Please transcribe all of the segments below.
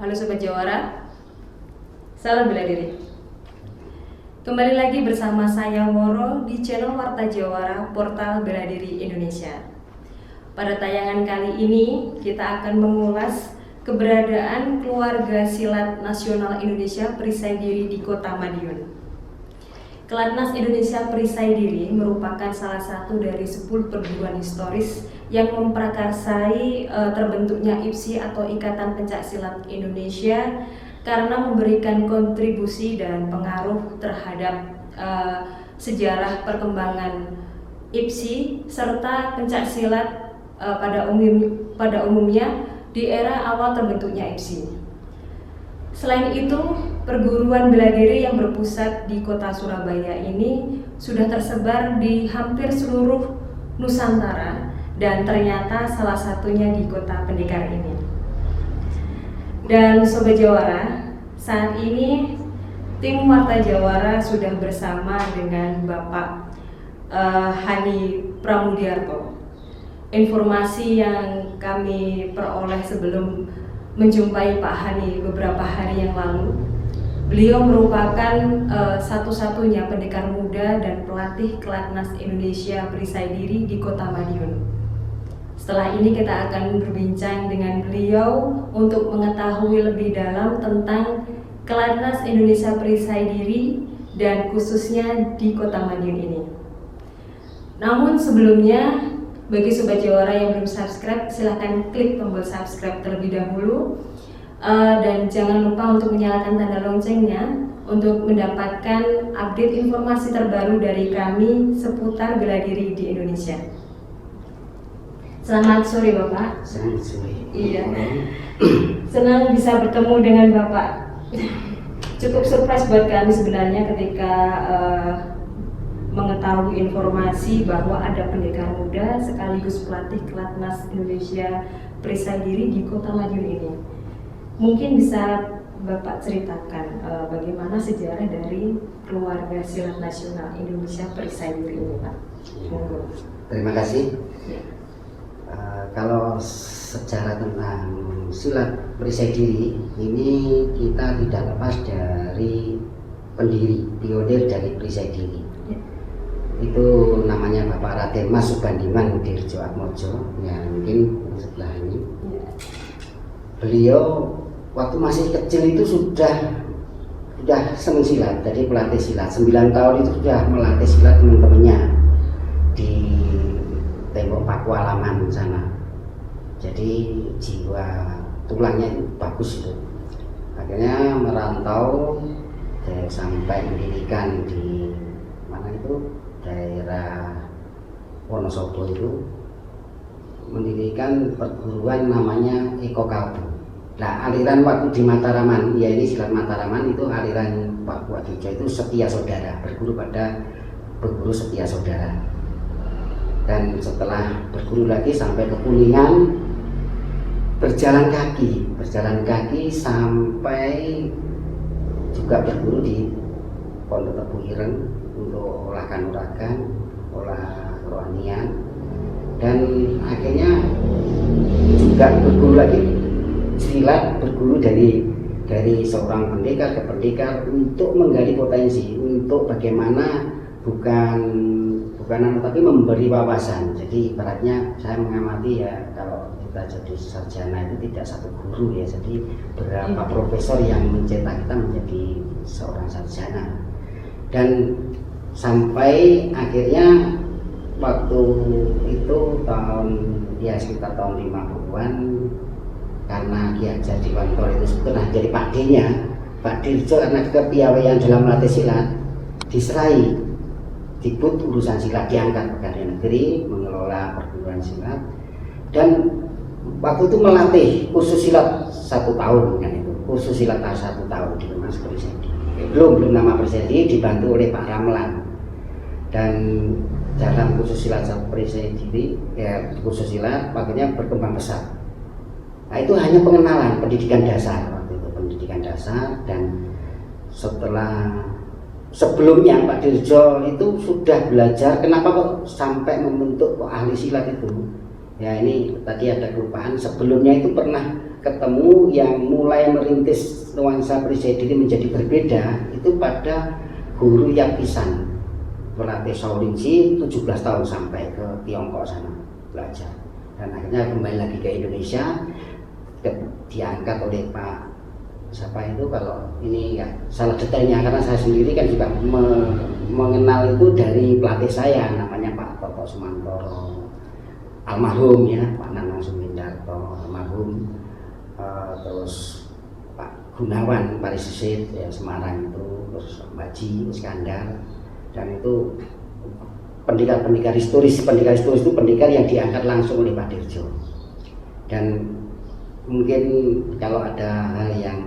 Halo Sobat Jawara, salam bela diri. Kembali lagi bersama saya Woro di channel Warta Jawara, portal bela diri Indonesia. Pada tayangan kali ini kita akan mengulas keberadaan keluarga silat nasional Indonesia Perisai Diri di Kota Madiun. Kelatnas Indonesia Perisai Diri merupakan salah satu dari 10 perguruan historis yang memprakarsai terbentuknya IPSI atau Ikatan Pencaksilat Indonesia karena memberikan kontribusi dan pengaruh terhadap sejarah perkembangan IPSI serta pencaksilat pada umumnya di era awal terbentuknya IPSI. Selain itu, perguruan bela diri yang berpusat di kota Surabaya ini sudah tersebar di hampir seluruh Nusantara dan ternyata salah satunya di kota Pendekar ini. Dan Sobat Jawara, saat ini tim Warta Jawara sudah bersama dengan Bapak Hani Pramudiarto. Informasi yang kami peroleh sebelum menjumpai Pak Hani beberapa hari yang lalu, beliau merupakan satu-satunya pendekar muda dan pelatih Kelatnas Indonesia Perisai Diri di Kota Madiun. Setelah ini kita akan berbincang dengan beliau untuk mengetahui lebih dalam tentang Kelatnas Indonesia Perisai Diri dan khususnya di Kota Madiun ini. Namun sebelumnya, bagi Sobat Jawara yang belum subscribe, silahkan klik tombol subscribe terlebih dahulu dan jangan lupa untuk menyalakan tanda loncengnya untuk mendapatkan update informasi terbaru dari kami seputar bela diri di Indonesia. Selamat sore Bapak. Selamat sore. Iya. Senang bisa bertemu dengan Bapak. Cukup surprise buat kami sebenarnya ketika mengetahui informasi bahwa ada pendekar muda sekaligus pelatih Kelatnas Indonesia Perisai Diri di Kota Madiun ini. Mungkin bisa Bapak ceritakan bagaimana sejarah dari keluarga silat nasional Indonesia Perisai Diri ini, Pak. Monggo. Terima kasih. Kalau sejarah tentang silat perisai diri ini kita tidak lepas dari pendiri pionir dari perisai diri. Itu namanya Bapak Raden Mas Subandiman Dirjo Atmojo yang mungkin sebelah ini. Beliau waktu masih kecil itu sudah senang silat, jadi pelatih silat. 9 tahun itu sudah melatih silat teman-temannya di tembok paku halaman sana. Jadi jiwa tulangnya itu bagus itu. Akhirnya merantau sampai mendirikan di mana itu, daerah Wonosobo itu, mendirikan perguruan namanya Eko Kalbu. Nah, aliran waktu di Mataraman, ya ini silat Mataraman itu aliran Pak Buatijo itu Setia Saudara, berguru pada berguru Setia Saudara. Dan setelah berguru lagi sampai ke Kuningan, berjalan kaki sampai juga berguru di Pondok Tebu Ireng untuk olah kanuragan, olah kerohanian, dan akhirnya juga berguru lagi silat, berguru dari seorang pendekar ke pendekar untuk menggali potensi, untuk bagaimana bukan tapi memberi wawasan. Jadi ibaratnya saya mengamati ya, kalau kita jadi sarjana itu tidak satu guru ya, jadi berapa profesor yang mencetak kita menjadi seorang sarjana. Dan sampai akhirnya waktu itu sekitar tahun 50-an, karena Ki Hajar Dewantoro itu pernah jadi Pak D-nya, Pak Dirjo, karena kepiawaian dalam melatih silat diserai, dibut urusan silat, diangkat pegawai negeri mengelola perguruan silat, dan waktu itu melatih khusus silat 1 tahun kan itu, khusus silat 1 tahun di Mas Perisai Diri. Belum nama Perisai Diri, dibantu oleh Pak Ramlan. Dan dalam khusus silat Perisai Diri, ya khusus silat akhirnya berkembang pesat. Nah, itu hanya pengenalan, pendidikan dasar waktu itu, pendidikan dasar. Dan sebelumnya Pak Dirjo itu sudah belajar kenapa kok sampai membentuk ahli silat itu. Ya ini tadi ada kelupaan. Sebelumnya itu pernah ketemu yang mulai merintis nuansa perisai diri menjadi berbeda itu pada guru Yapisan, pelatih Shaolin Ji 17 tahun sampai ke Tiongkok sana belajar. Dan akhirnya kembali lagi ke Indonesia, diangkat oleh Pak siapa itu, kalau ini ya salah detailnya karena saya sendiri kan juga mengenal itu dari pelatih saya namanya Pak Toto Sumantoro almarhum ya, Pak Nanang Sumindarto almarhum, terus Pak Gunawan Parisisit ya Semarang itu, terus Mbak Ji Iskandar, dan itu pendekar historis itu pendekar yang diangkat langsung oleh Pak Dirjo. Dan mungkin kalau ada hal yang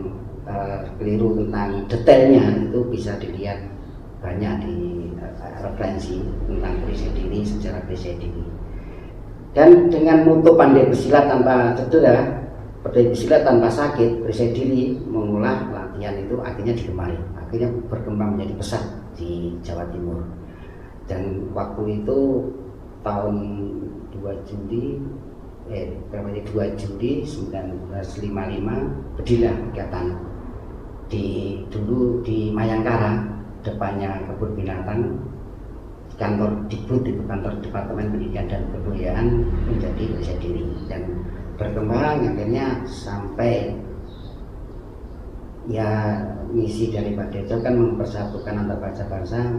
keliru tentang detailnya itu bisa dilihat banyak di referensi tentang perisai diri, sejarah perisai diri. Dan dengan moto pandai bersilat tanpa cedera, pandai bersilat tanpa sakit, perisai diri mengolah latihan itu akhirnya digemari, akhirnya berkembang menjadi pesat di Jawa Timur. Dan waktu itu tahun 2 Juli 1955 berdirilah kegiatan dulu di Mayangkara, depannya kebun binatang, kantor Dikbud, itu kantor Departemen Pendidikan dan Kebudayaan, menjadi perisai diri dan berkembang akhirnya sampai ya misi dari Pak Dirjo kan mempersatukan antar bangsa-bangsa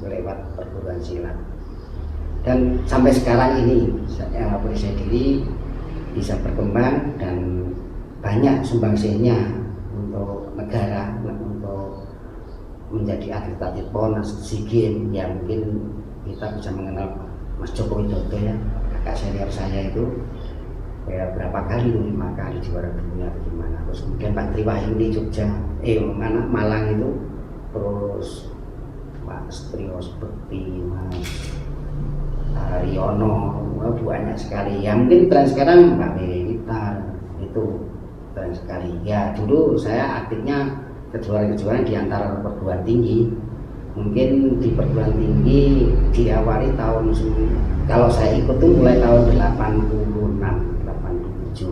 lewat perguruan silat. Dan sampai sekarang ini perisai diri bisa berkembang dan banyak sumbangsinya untuk negara, untuk menjadi atlet PON, SEA Games. Ya mungkin kita bisa mengenal Mas Joko Widodo ya, kakak senior saya itu ya berapa kali, 5 kali juara dunia bagaimana. Terus kemudian Pak Triwahyu di Jogja, Malang itu, terus Pak Strio Bekti, Mas Riono, banyak sekali. Ya mungkin tren sekarang Mbak Melita itu tren sekali. Ya dulu saya aktifnya kejuaraan di antara perguruan tinggi. Mungkin di perguruan tinggi diawali tahun, kalau saya ikut tuh mulai tahun 86, 87.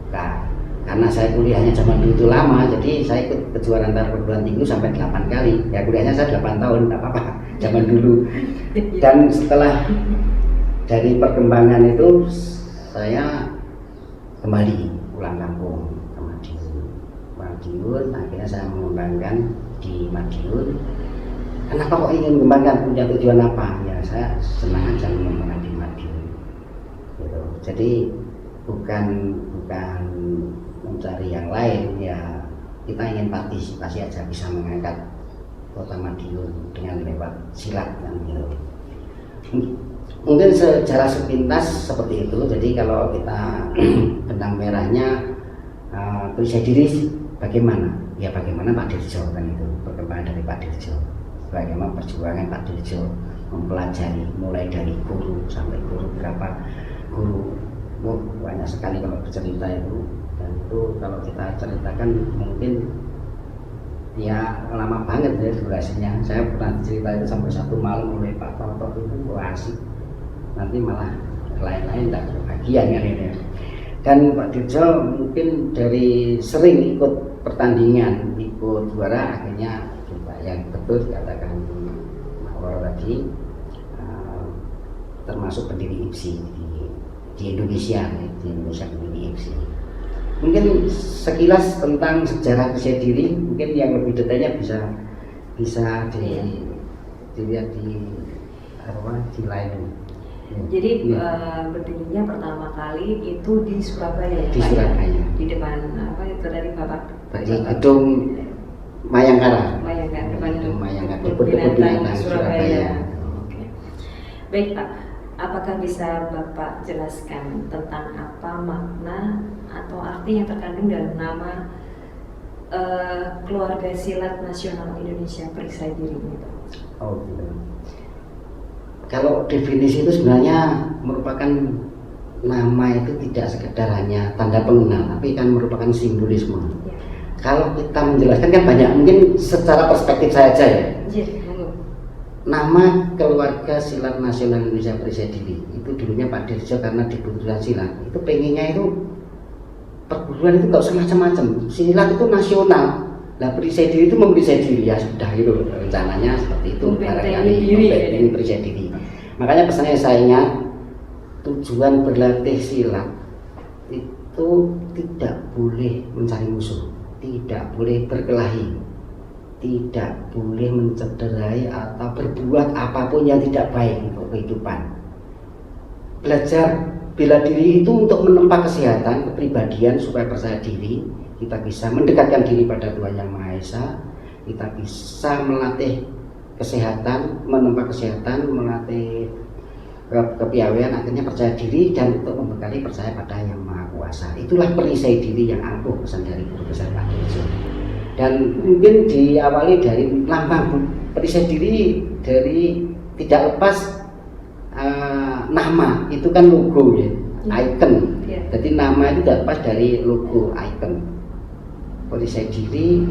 Nah, karena saya kuliahnya zaman dulu itu lama, jadi saya ikut kejuaraan antar perguruan tinggi sampai 8 kali. Ya kuliahnya saya 8 tahun, tidak apa-apa zaman dulu. Dan setelah dari perkembangan itu saya kembali pulang kampung ke Madiun. Akhirnya saya mengembangkan di Madiun. Kenapa kok ingin mengembangkan, punya tujuan apa? Ya saya senang aja mengembangkan di Madiun gitu. Jadi bukan mencari yang lain, ya kita ingin partisipasi aja, bisa mengangkat kota Madiun dengan lewat silat kan gitu. Mungkin secara sepintas seperti itu. Jadi kalau kita benang merahnya perisai diri bagaimana? Ya bagaimana Pak Dirjo kan itu, perkembangan dari Pak Dirjo, bagaimana perjuangan Pak Dirjo mempelajari mulai dari guru sampai guru berapa guru, banyak sekali kalau bercerita itu. Dan itu kalau kita ceritakan mungkin ya lama banget ya durasinya. Saya pernah cerita itu sampai 1 malam oleh Pak Toto itu asik, nanti malah lain-lain tidak kebagian kan ini. Dan Pak Dirjo mungkin dari sering ikut pertandingan, ikut juara, akhirnya juga yang betul dikatakan Mawar tadi, termasuk pendiri IPSI di Indonesia, pendiri IPSI. Mungkin sekilas tentang sejarah perisai diri, mungkin yang lebih detailnya bisa dilihat di lain. Jadi berdirinya pertama kali itu di Surabaya ya, di Pak? Surabaya. Di depan apa itu dari Bapak? Di gedung Mayangkara. Depan gedung Mayangkara, kebun binatang Surabaya. Surabaya. Oke. Baik Pak, apakah bisa Bapak jelaskan tentang apa makna atau arti yang terkandung dalam nama Keluarga Silat Nasional Indonesia Perisai Diri itu? Oh gitu. Kalau definisi itu sebenarnya merupakan nama itu tidak sekedar hanya tanda pengenal, tapi kan merupakan simbolisme. Ya. Kalau kita menjelaskan kan banyak, mungkin secara perspektif saya aja ya. nama keluarga silat nasional Indonesia Perisai Diri itu dulunya Pak Dirjo, karena di perguruan silat itu pengennya itu perguruan itu gak usah macam-macam, silat itu nasional. Lah Perisai Diri itu memperisai diri, ya sudah itu rencananya seperti itu, barangkali membentengi Perisai Diri. Makanya pesannya saya, tujuan berlatih silat itu tidak boleh mencari musuh, tidak boleh berkelahi, tidak boleh mencederai atau berbuat apapun yang tidak baik untuk kehidupan. Belajar bela diri itu untuk menempa kesehatan kepribadian supaya percaya diri, kita bisa mendekatkan diri pada Tuhan Yang Maha Esa, kita bisa melatih kesehatan, menempa kesehatan, melatih kepiawaian, akhirnya percaya diri, dan untuk membekali percaya pada Yang Maha Kuasa. Itulah perisai diri yang ampuh, pesan dari Guru Besar Pak Dirjo. Dan mungkin diawali dari lambang perisai diri, dari tidak lepas nama, itu kan logo ya, icon. Jadi nama itu tidak lepas dari logo, icon. Perisai diri,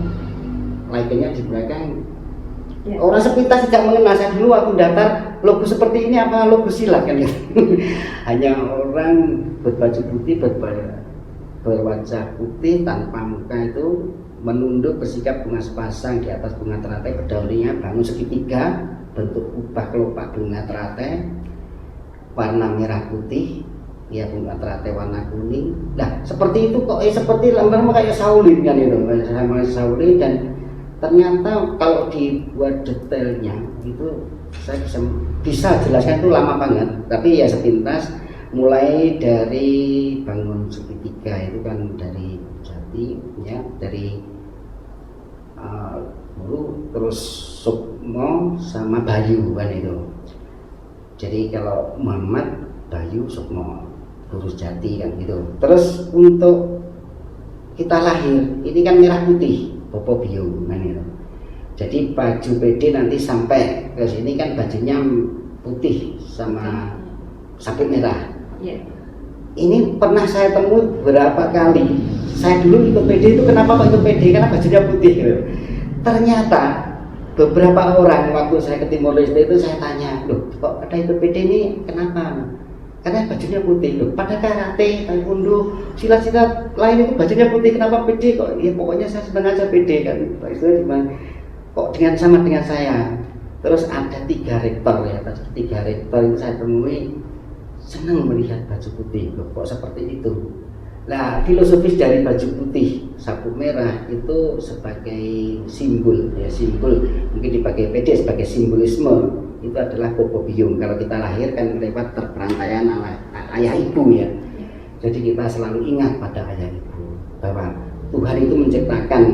iconnya di belakang. Orang sepintas tidak mengenal. Saya dulu waktu daftar, logo seperti ini apa logo silat kan gitu. Hanya orang berbaju putih, berwajah putih tanpa muka itu menunduk bersikap bunga sepasang di atas bunga teratai, berdaulinya bangun segitiga bentuk kubah kelopak bunga teratai warna merah putih, ya bunga teratai warna kuning. Nah seperti itu kok, seperti lambang kayak Shaolin kan itu, sama Shaolin. Dan ternyata kalau dibuat detailnya itu saya bisa jelaskan itu lama banget, tapi ya sepintas. Mulai dari bangun segitiga itu kan dari Jati ya, dari Guru, terus Sukmo sama Bayu kan itu. Jadi kalau Muhammad, Bayu, Sukmo, Guru Jati kan gitu. Terus untuk kita lahir ini kan merah putih, Popo Bio kan itu. Jadi baju PD nanti sampai ke sini kan bajunya putih sama sabit merah. Ini pernah saya temui beberapa kali. Saya dulu ikut PD itu, kenapa kok ikut PD? Karena bajunya putih gitu. Ternyata beberapa orang waktu saya ke Timor Leste itu saya tanya, loh kok ada ikut PD ini kenapa? Karena bajunya putih. Loh pada karate, taekwondo, silat-silat lain itu bajunya putih, kenapa PD kok? Ya pokoknya saya senang aja PD kan. Itu gimana? Kok dengan sama dengan saya. Terus ada 3 rektor ya, 3 rektor itu saya temui senang melihat baju putih, kok seperti itu. Nah filosofis dari baju putih sabuk merah itu sebagai simbol ya, simbol mungkin dipakai PD sebagai simbolisme, itu adalah Popo Biung. Kalau kita lahir kan lewat terperantaian ayah ibu ya, jadi kita selalu ingat pada ayah ibu bahwa Tuhan itu menciptakan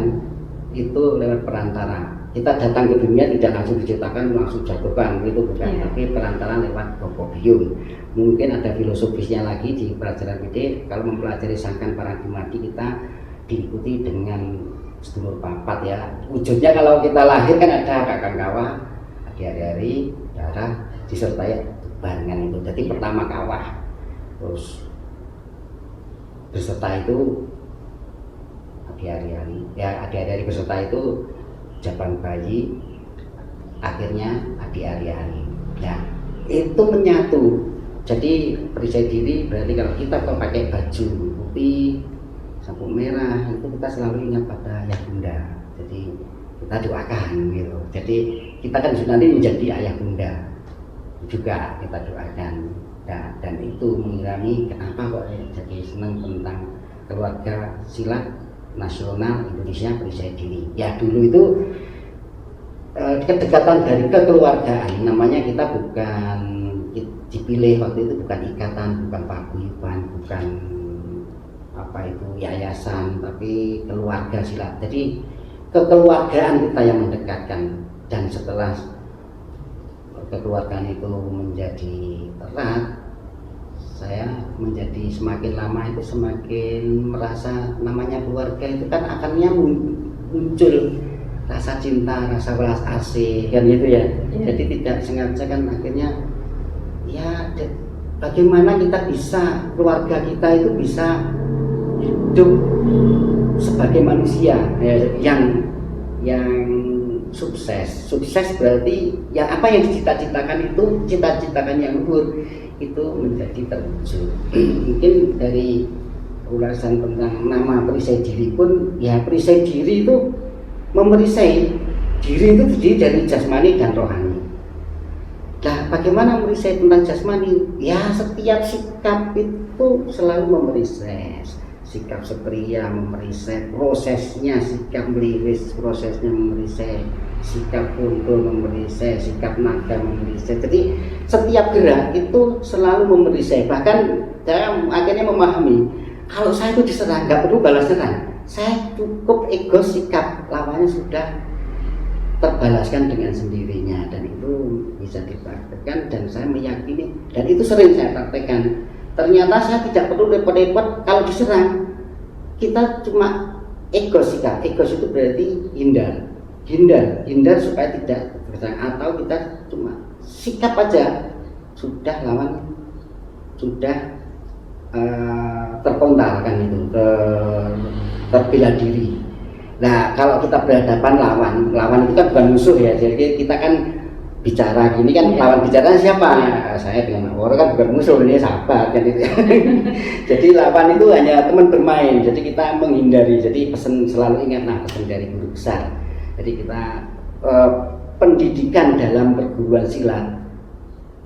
itu lewat perantara. Kita datang ke dunia tidak langsung diciptakan, langsung jatuhkan, itu bukan, tapi perantara lewat Popo Biung. Mungkin ada filosofisnya lagi di pelajaran PD. Kalau mempelajari Sangkan Paradimadi, kita diikuti dengan sedulur papat ya. Wujudnya kalau kita lahir kan ada kakang kawah, adi-ari, darah, disertai barengan itu. Jadi pertama kawah, terus beserta itu adi-ari, ya adi-ari beserta itu Jabang bayi, akhirnya adi-ari. Nah itu menyatu. Jadi perisai diri berarti kalau kita pakai baju putih, sabuk merah, itu kita selalu ingat pada ayah bunda. Jadi kita doakan gitu. Jadi kita kan nanti menjadi ayah bunda juga, kita doakan. Nah, dan itu mengirami kenapa kok jadi senang tentang keluarga silat nasional Indonesia Perisai Diri. Ya dulu itu kedekatan dari kekeluargaan, namanya kita bukan dipilih waktu itu, bukan ikatan, bukan paguyuban, bukan apa itu yayasan, tapi keluarga silat. Jadi kekeluargaan kita yang mendekatkan, dan setelah kekeluargaan itu menjadi erat, saya menjadi semakin lama itu semakin merasa namanya keluarga itu kan akannya muncul rasa cinta, rasa welas asih kan gitu ya. Jadi tidak sengaja kan akhirnya ya bagaimana kita bisa, keluarga kita itu bisa hidup sebagai manusia ya, yang sukses. Sukses berarti ya apa yang dicita-citakan itu, cita-citakan yang luhur itu menjadi terwujud. Mungkin dari ulasan tentang nama perisai diri pun, ya perisai diri itu memerisai diri itu terdiri dari jasmani dan rohani. Nah, bagaimana merisai tentang jasmani? Ya setiap sikap itu selalu memerisai. Sikap setia memerisai, prosesnya sikap meliris, prosesnya memerisai, sikap kuntul memerisai, sikap naga memerisai. Jadi setiap gerak itu selalu memerisai. Bahkan saya akhirnya memahami, kalau saya itu diserang nggak perlu balas serang, saya cukup ego, sikap lawannya sudah terbalaskan dengan sendirinya, dan itu bisa dipraktekkan dan saya meyakini, dan itu sering saya praktekkan. Ternyata saya tidak perlu repot-repot kalau diserang. Kita cuma ego sikap. Ego itu berarti hindar supaya tidak terserang, atau kita cuma sikap aja sudah lawan sudah terpontalkan itu, terbela diri. Nah, kalau kita berhadapan lawan itu kan bukan musuh ya. Jadi kita kan bicara gini kan, lawan bicara siapa? Saya dengan orang kan bukan musuh, ini sahabat kan itu. Jadi lawan itu hanya teman bermain. Jadi kita menghindari. Jadi pesan selalu ingat, nah pesan dari guru besar. Jadi kita pendidikan dalam perguruan silat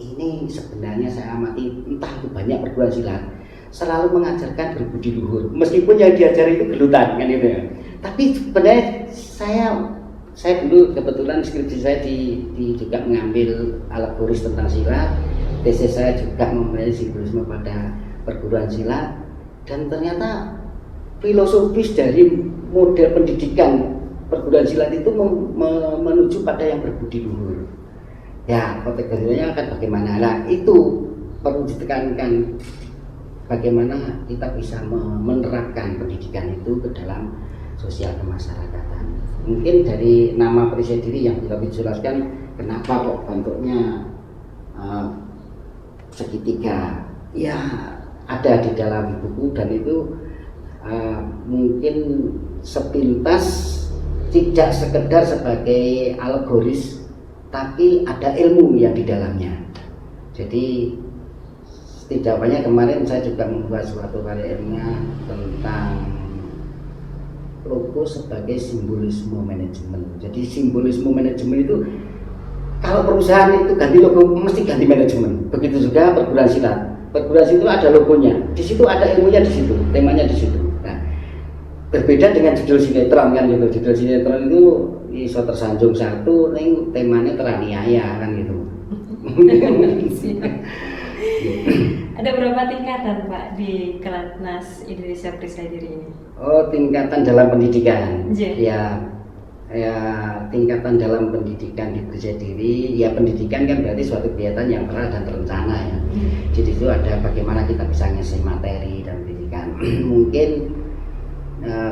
ini sebenarnya saya amati, entah itu banyak perguruan silat selalu mengajarkan berbudi luhur, meskipun yang diajari itu gelutan kan itu ya. Tapi sebenarnya saya dulu kebetulan skripsi saya di juga mengambil alegoris tentang silat, tesis saya juga membeli simbolisme pada perguruan silat, dan ternyata filosofis dari model pendidikan perguruan silat itu menuju pada yang berbudi luhur. Ya, kategorinya akan bagaimana? Nah, itu perlu ditekankan, bagaimana kita bisa menerapkan pendidikan itu ke dalam sosial kemasyarakatan. Mungkin dari nama perisai diri yang kita jelaskan, kenapa kok bentuknya segitiga? Ya, ada di dalam buku, dan itu mungkin sepintas tidak sekedar sebagai alegoris, tapi ada ilmu yang di dalamnya. Jadi setidaknya kemarin saya juga membuat suatu karya ilmiah tentang logo sebagai simbolisme manajemen. Jadi simbolisme manajemen itu, kalau perusahaan itu ganti logo mesti ganti manajemen. Begitu juga perguruan silat. Perguruan silat itu ada logonya, di situ ada ilmunya, di situ temanya di situ. Nah, berbeda dengan judul sinetron kan gitu. Judul sinetron itu iso tersanjung satu, ning temanya teraniaya kan gitu. Ada berapa tingkatan Pak di Kelatnas Indonesia Perisai Diri ini? Oh, tingkatan dalam pendidikan. Yeah. Ya, tingkatan dalam pendidikan di perisai diri. Ya, pendidikan kan berarti suatu kegiatan yang telah dan terencana ya. Jadi itu ada bagaimana kita bisa ngisi materi dan pendidikan. Mungkin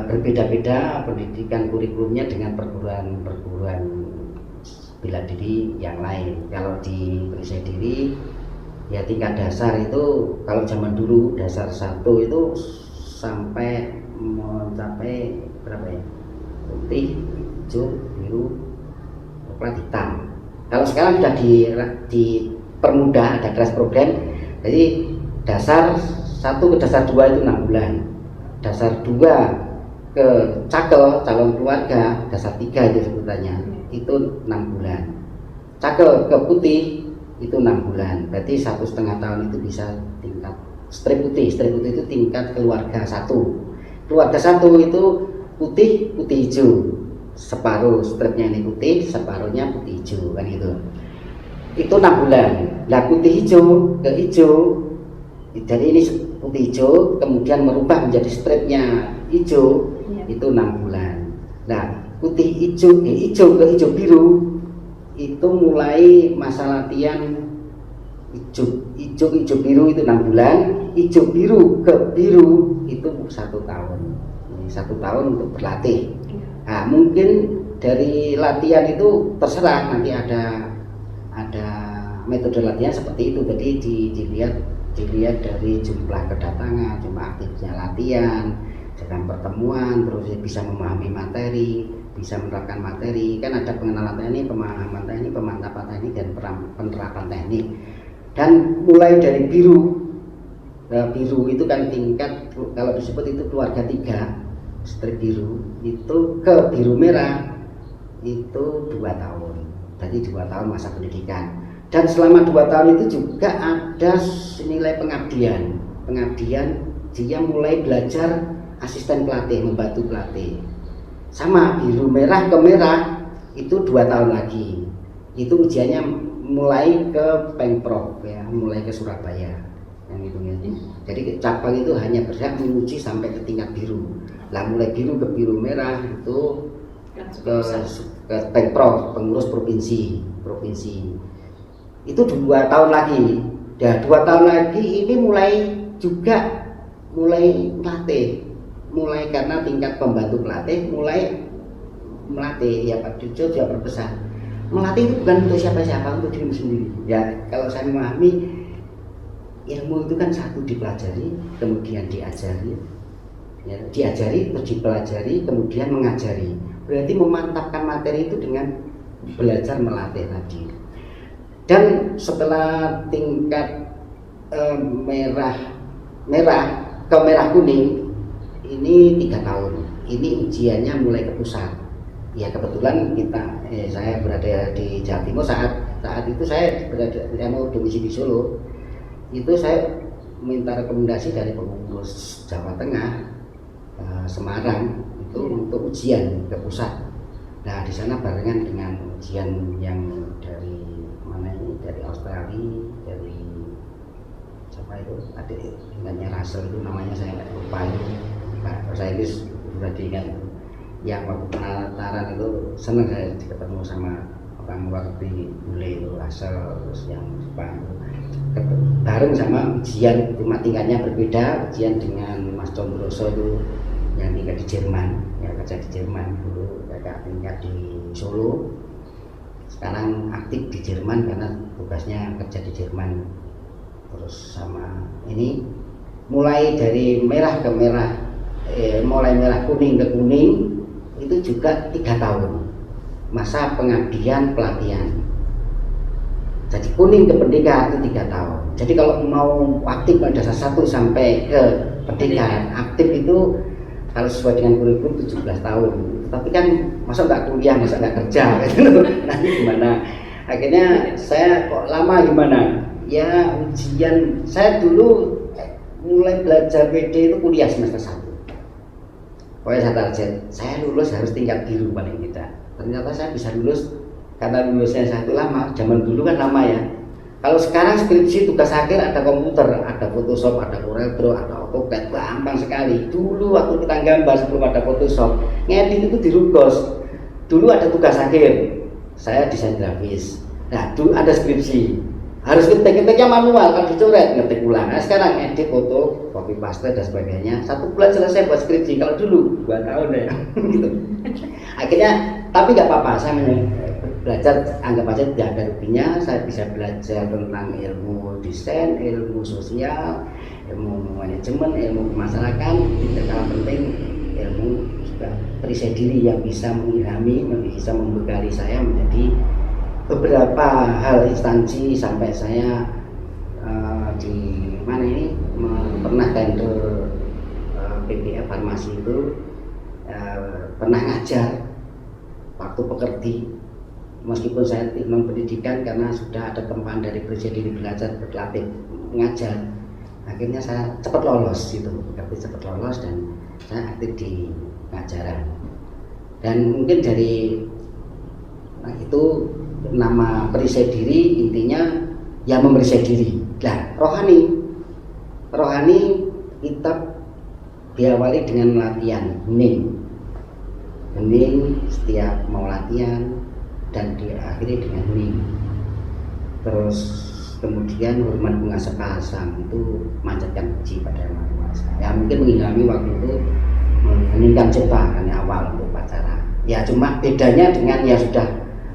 berbeda-beda pendidikan kurikulumnya dengan perguruan bela diri yang lain. Kalau di perisai diri, ya tingkat dasar itu kalau zaman dulu dasar 1 itu sampai mencapai berapa ya? Putih, hijau, biru, coklat, hitam. Kalau sekarang sudah dipermudah, ada kelas program. Jadi dasar 1 ke dasar 2 itu 6 bulan. Dasar 2 ke cakel, calon keluarga, dasar 3 itu sebutannya, itu 6 bulan. Cakel ke putih itu 6 bulan, berarti 1,5 tahun itu bisa tingkat strip putih. Strip putih itu tingkat keluarga 1. Keluarga 1 itu putih hijau, separuh stripnya ini putih, separuhnya putih hijau kan gitu. Itu 6 bulan. Nah, putih hijau ke hijau, jadi ini putih hijau kemudian merubah menjadi stripnya hijau, itu 6 bulan. Nah, putih hijau ke hijau biru itu mulai masa latihan hijau biru itu 6 bulan, hijau biru ke biru itu 1 tahun. 1 tahun untuk berlatih. Nah, mungkin dari latihan itu terserah, nanti ada metode latihan seperti itu. Jadi dilihat dari jumlah kedatangan, jumlah aktifnya latihan, dengan pertemuan, terus bisa memahami materi, bisa menerapkan materi. Kan ada pengenalan teknik, pemahaman teknik, pemantapan teknik, dan penerapan teknik. Dan mulai dari biru, biru itu kan tingkat, kalau disebut itu keluarga 3, strip biru, itu ke biru merah itu 2 tahun. Jadi 2 tahun masa pendidikan. Dan selama 2 tahun itu juga ada nilai pengabdian. Dia mulai belajar asisten pelatih, membantu pelatih. Sama biru merah ke merah itu 2 tahun lagi. Itu ujiannya mulai ke Pemprov ya, mulai ke Surabaya yang itu ya. Jadi cabang itu hanya berhak menguji sampai ke tingkat biru. Lah mulai biru ke biru merah itu ke Pemprov, pengurus provinsi. Itu 2 tahun lagi. Ya 2 tahun lagi ini mulai melatih, mulai karena tingkat pembantu pelatih mulai melatih ya Pak Jojo juga berpesan melatih itu bukan untuk siapa-siapa, untuk diri sendiri ya. Kalau saya memahami ilmu itu kan satu dipelajari kemudian diajari ya, terus dipelajari kemudian mengajari, berarti memantapkan materi itu dengan belajar melatih tadi. Dan setelah tingkat merah ke merah kuning ini 3 tahun. Ini ujiannya mulai ke pusat. Ya kebetulan saya berada di Jawa Timur saat itu saya mau domisili di Solo. Itu saya minta rekomendasi dari pengurus Jawa Tengah Semarang itu untuk ujian ke pusat. Nah di sana barengan dengan ujian yang dari mana ini, dari Australia, dari siapa itu, adik tingkatnya Russell itu namanya saya nggak lupa itu, bahasa Inggris sudah diingat. Yang waktu penataran itu senang saya ketemu sama orang luar negeri, bule itu Russell, terus yang Jepang bareng sama ujian, cuma tingkatnya berbeda. Ujian dengan Mas Condroso itu yang tingkat di Jerman, ya kerja di Jerman dulu, agak tingkat di Solo, sekarang aktif di Jerman karena tugasnya kerja di Jerman. Terus sama ini mulai dari merah ke merah, mulai merah kuning ke kuning itu juga 3 tahun masa pengabdian pelatihan. Jadi kuning ke pendidikan itu 3 tahun. Jadi kalau mau aktif pada dasar 1 sampai ke pendidikan, aktif itu kalau sesuai dengan kurikulum 17 tahun. Tapi kan masa nggak kuliah, masa nggak kerja gitu. Nanti gimana? Akhirnya saya kok lama gimana? Ya ujian saya dulu mulai belajar PD itu kuliah semester 1. Pokoknya saya target, saya lulus harus tingkat biru paling tidak. Ternyata saya bisa lulus karena lulusnya saya itu lama. Zaman dulu kan lama ya. Kalau sekarang skripsi tugas akhir ada komputer, ada Photoshop, ada CorelDRAW, ada AutoCAD, gampang sekali. Dulu waktu kita gambar sebelum ada Photoshop, ngedit itu di Rugos. Dulu ada tugas akhir, saya desain grafis. Nah, dulu ada skripsi, harus ngetik-ngetiknya manual, kan dicoret, ngetik ulang. Nah, sekarang edit foto, copy paste dan sebagainya. 1 bulan selesai buat skripsi. Kalau dulu 2 tahun ya, gitu. Akhirnya, tapi nggak apa-apa, saya belajar, anggap aja tidak ada ruginya. Saya bisa belajar tentang ilmu desain, ilmu sosial, ilmu manajemen, ilmu pemasarakatan. Tidak kalah penting ilmu juga perisai diri yang bisa mengilhami, bisa membekali saya menjadi beberapa hal instansi. Sampai saya di mana ini pernah tender PPF farmasi itu, pernah ngajar waktu pekerti. Meskipun saya non pendidikan karena sudah ada teman dari presiden belajar berlatih mengajar, akhirnya saya cepat lolos gitu, cepat lolos dan saya aktif di pengajaran. Dan mungkin dari itu nama perisai diri intinya ya memerisai diri. Nah rohani kita diawali dengan latihan hening setiap mau latihan dan diakhiri dengan hening. Terus kemudian hormat bunga sepasang itu manjatkan puji pada Yang Maha Kuasa. Ya mungkin mengilhami waktu itu meninggalkan jebakan awal untuk upacara. Ya cuma bedanya dengan ya sudah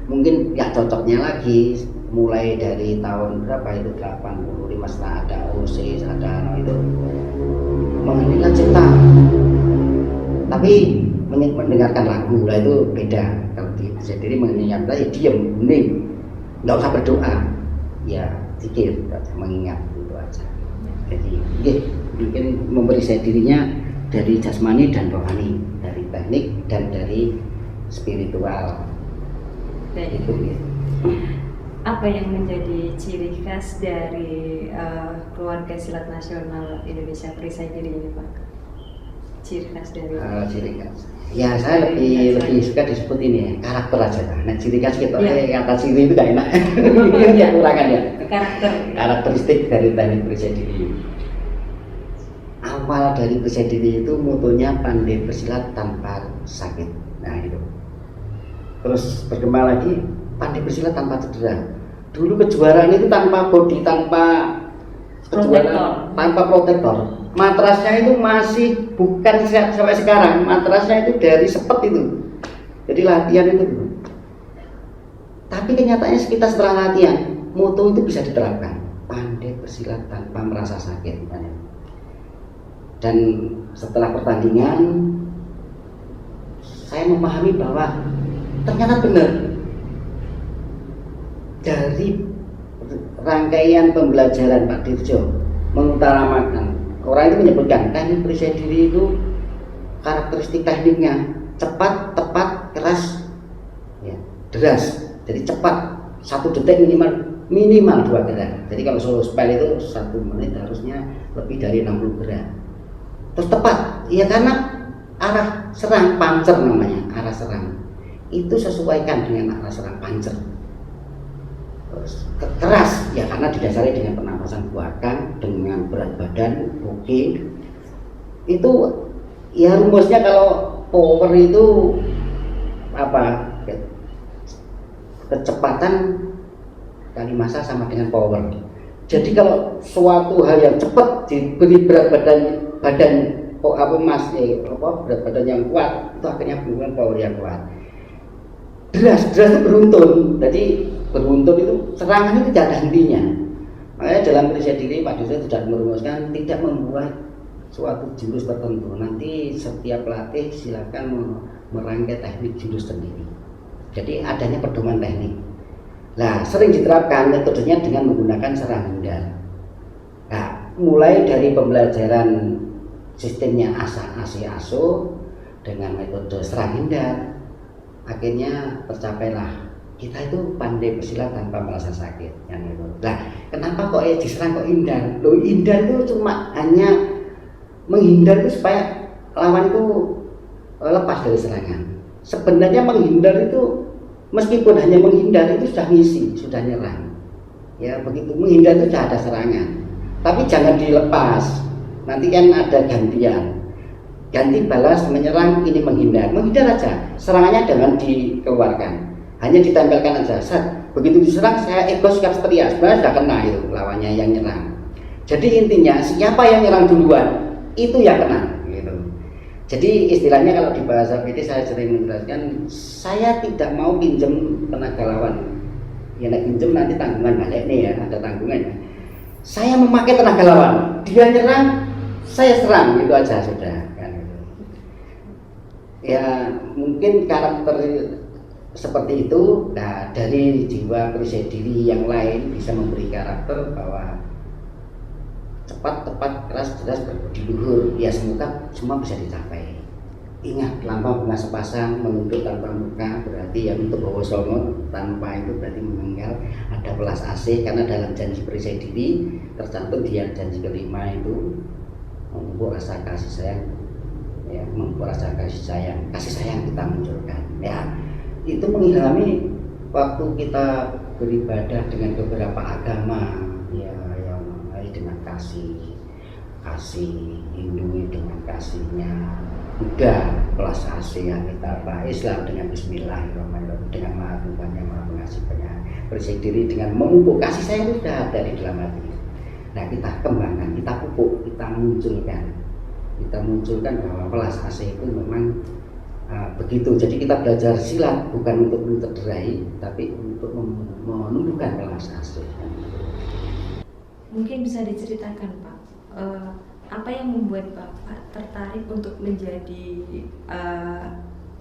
mungkin ya cocoknya lagi mulai dari tahun berapa itu 85 setelah ada OSIS, ada itu menghentikan cipta Tapi mendengarkan lagu lah itu beda. Kalau bisa diri mengingat ya diam, hening, nggak usah berdoa, ya zikir, mengingat itu aja. Jadi mungkin memberi saya dirinya dari jasmani dan rohani, dari teknik dan dari spiritual. Itu gitu. Apa yang menjadi ciri khas dari keluarga silat nasional Indonesia Perisai Diri ini, Pak? Ciri khas dari ciri khas. Ya saya lebih suka disebut ini ya, karakter aja. Nah ciri khas gitu, kata ciri itu gak enak. Ini ya kurangan ya. Karakteristik dari teknik perisai diri. Awal dari perisai diri itu motonya pandai bersilat tanpa sakit. Nah itu. Terus berkembang lagi pandai bersilat tanpa cedera. Dulu kejuaraan itu tanpa body, tanpa kejuaraan, tanpa protektor. Matrasnya itu masih bukan sampai sekarang. Matrasnya itu dari sepet itu. Jadi latihan itu. Tapi kenyataannya kita setelah latihan, moto itu bisa diterapkan. Pandai bersilat tanpa merasa sakit. Dan setelah pertandingan, saya memahami bahwa ternyata benar. Dari rangkaian pembelajaran Pak Dirjo mengutamakan, orang itu menyebutkan teknik perisai diri itu karakteristik tekniknya cepat, tepat, keras, ya, deras. Jadi cepat, 1 detik minimal 2 gerak. Jadi kalau solo spell itu 1 menit harusnya lebih dari 60 gerak. Terus tepat, ya karena arah serang pancer namanya, arah serang itu sesuaikan dengan arah serang pancer. Keras ya karena didasari dengan pernapasan belakang, dengan berat badan, itu ya rumusnya kalau power itu apa, kecepatan kali massa sama dengan power. Jadi kalau suatu hal yang cepat diberi berat badan berat badan yang kuat, itu akhirnya menggunakan power yang kuat. Deras itu beruntun. Jadi beruntun itu serangannya tidak ada hentinya. Makanya dalam perisai diri Pak Dirjo sudah merumuskan tidak membuat suatu jurus tertentu. Nanti setiap pelatih silakan merangkai teknik jurus sendiri. Jadi adanya pedoman teknik. Nah, sering diterapkan metodenya dengan menggunakan serang hindar. Nah, mulai dari pembelajaran sistemnya ASO dengan metode serang hindar, akhirnya tercapailah kita itu pandai bersilat tanpa merasa sakit, yang itu. Nah, kenapa kok diserang kok hindar? Loh, hindar itu cuma hanya menghindar itu supaya lawan itu lepas dari serangan. Sebenarnya menghindar itu meskipun hanya menghindar itu sudah ngisi, sudah nyerang. Ya begitu menghindar itu sudah ada serangan. Tapi jangan dilepas. Nanti kan ada gantian. Ganti balas menyerang, ini menghindar. Menghindar aja. Serangannya jangan dikeluarkan. Hanya ditempelkan aja. Begitu diserang saya ego sikap setia. Sebenarnya sudah kena itu lawannya yang nyerang. Jadi intinya siapa yang nyerang duluan itu yang kena gitu. Jadi istilahnya kalau di bahasa PT saya sering menjelaskan, saya tidak mau pinjam tenaga lawan. Ya nak pinjam nanti tanggungan balik nih ya, ada tanggungannya. Saya memakai tenaga lawan, dia nyerang, saya serang, itu aja sudah kan gitu. Ya mungkin karakter seperti itu. Nah, dari jiwa perisai diri yang lain bisa memberi karakter bahwa cepat, tepat, keras, jelas, berbudi luhur. Ya semoga semua bisa dicapai. Ingat, lambang bunga sepasang, menunduk tanpa muka berarti yang untuk bawa songo, tanpa itu berarti meninggal. Ada pelas asih karena dalam janji perisai diri tercantum di janji kelima itu memupuk rasa kasih sayang, ya, memupuk rasa kasih sayang kita munculkan. Ya, itu mengilhami waktu kita beribadah dengan beberapa agama, ya, yang dengan kasih Hindu dengan kasihnya, Buddha plus asih yang kita Islam dengan Bismillahirrahmanirrahim, dengan Maha Tuhan yang Maha Pengasih Penyayang. Perisai diri dengan memupuk kasih sayang itu sudah ada di dalam hati. Nah, kita kembangkan, kita pupuk, kita munculkan bahwa pelas asih itu memang begitu. Jadi kita belajar silat bukan untuk mencederai, tapi untuk menumbuhkan pelas asih. Mungkin bisa diceritakan Pak, apa yang membuat Bapak tertarik untuk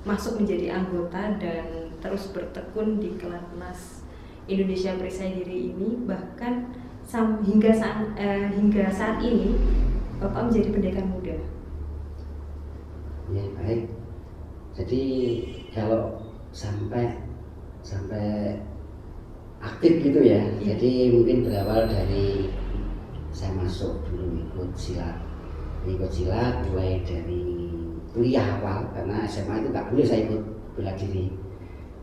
masuk menjadi anggota dan terus bertekun di Kelatnas Indonesia Periksa Diri ini, bahkan hingga saat ini Bapak menjadi pendekar muda? Ya, baik. Jadi kalau sampai aktif gitu ya. Jadi mungkin berawal dari saya masuk dulu ikut silat mulai dari kuliah awal, karena SMA itu nggak boleh saya ikut bela diri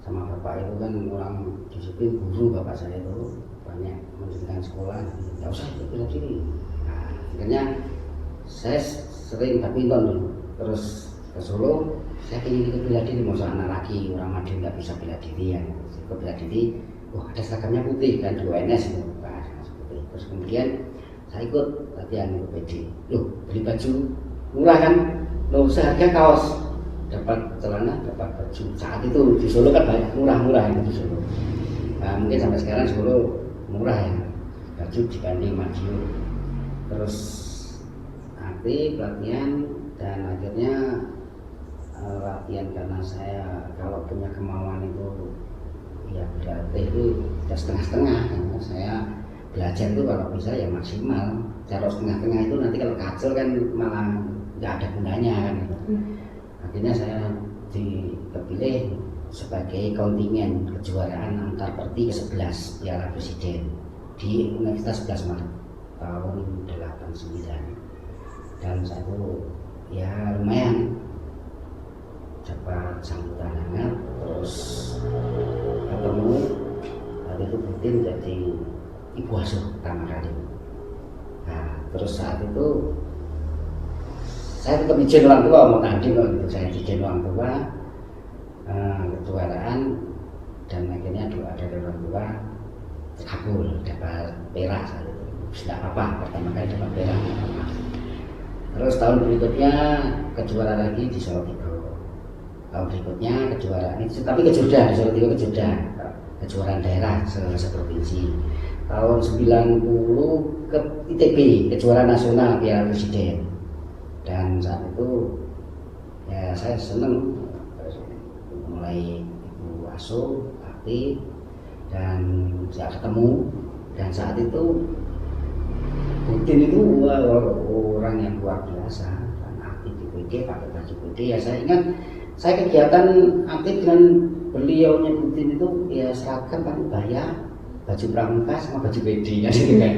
sama bapak itu kan orang disiplin, guru bapak saya itu banyak menunjukkan sekolah, nggak usah ikut bela diri. Nah, akhirnya saya sering badminton dulu, terus ke Solo saya ingin ikut bela diri, masa anak laki orang Madiun nggak bisa bela diri ya, ikut bela diri. Wah, ada seragamnya putih kan, di UNS itu, terus kemudian saya ikut latihan ikut PD. Loh, beli baju murah kan, loh seharga kaos dapat celana dapat baju. Saat itu di Solo kan banyak murah-murah itu di Solo. Nah, mungkin sampai sekarang Solo murah ya baju dibanding Madiun. Terus aktif latihan dan akhirnya latihan karena saya kalau punya kemauan itu ya berlatih itu sudah setengah-setengah. Saya belajar itu kalau bisa ya maksimal. Kalau setengah-setengah itu nanti kalau kacau kan malah nggak ada gunanya kan gitu. Akhirnya saya dipilih sebagai kontingen kejuaraan antar perti ke-11 Piala Presiden di Universitas 11 Maret tahun 89. Dan saya itu ya lumayan dapat sambutan hangat, terus ketemu waktu itu Putin jadi ibu asuh pertama kali. Nah, terus saat itu saya tetap izin orang tua, mau tanding kalau gitu saya izin orang tua kejuaraan, dan akhirnya doa dari orang tua terkabul, dapat perak saat itu. Tidak apa-apa, pertama kali dapat perak. Terus tahun berikutnya kejuaraan lagi di Solo Tigo. Tahun berikutnya kejuaraan itu, tapi ke Jogja, di Solo Tigo ke Jogja, kejuaraan daerah seprovinsi. Tahun 90 ke ITB, kejuaraan nasional Piala Presiden. Dan saat itu ya saya senang, mulai ibu asuh aktif dan saya ketemu, dan saat itu Putin itu orang yang luar biasa dan aktif di PD, pakai baju PD. Ya saya ingat saya kegiatan aktif dengan beliaunya Putin itu ya seragam pakai kebaya, baju pramuka sama baju PD kan gitu kan.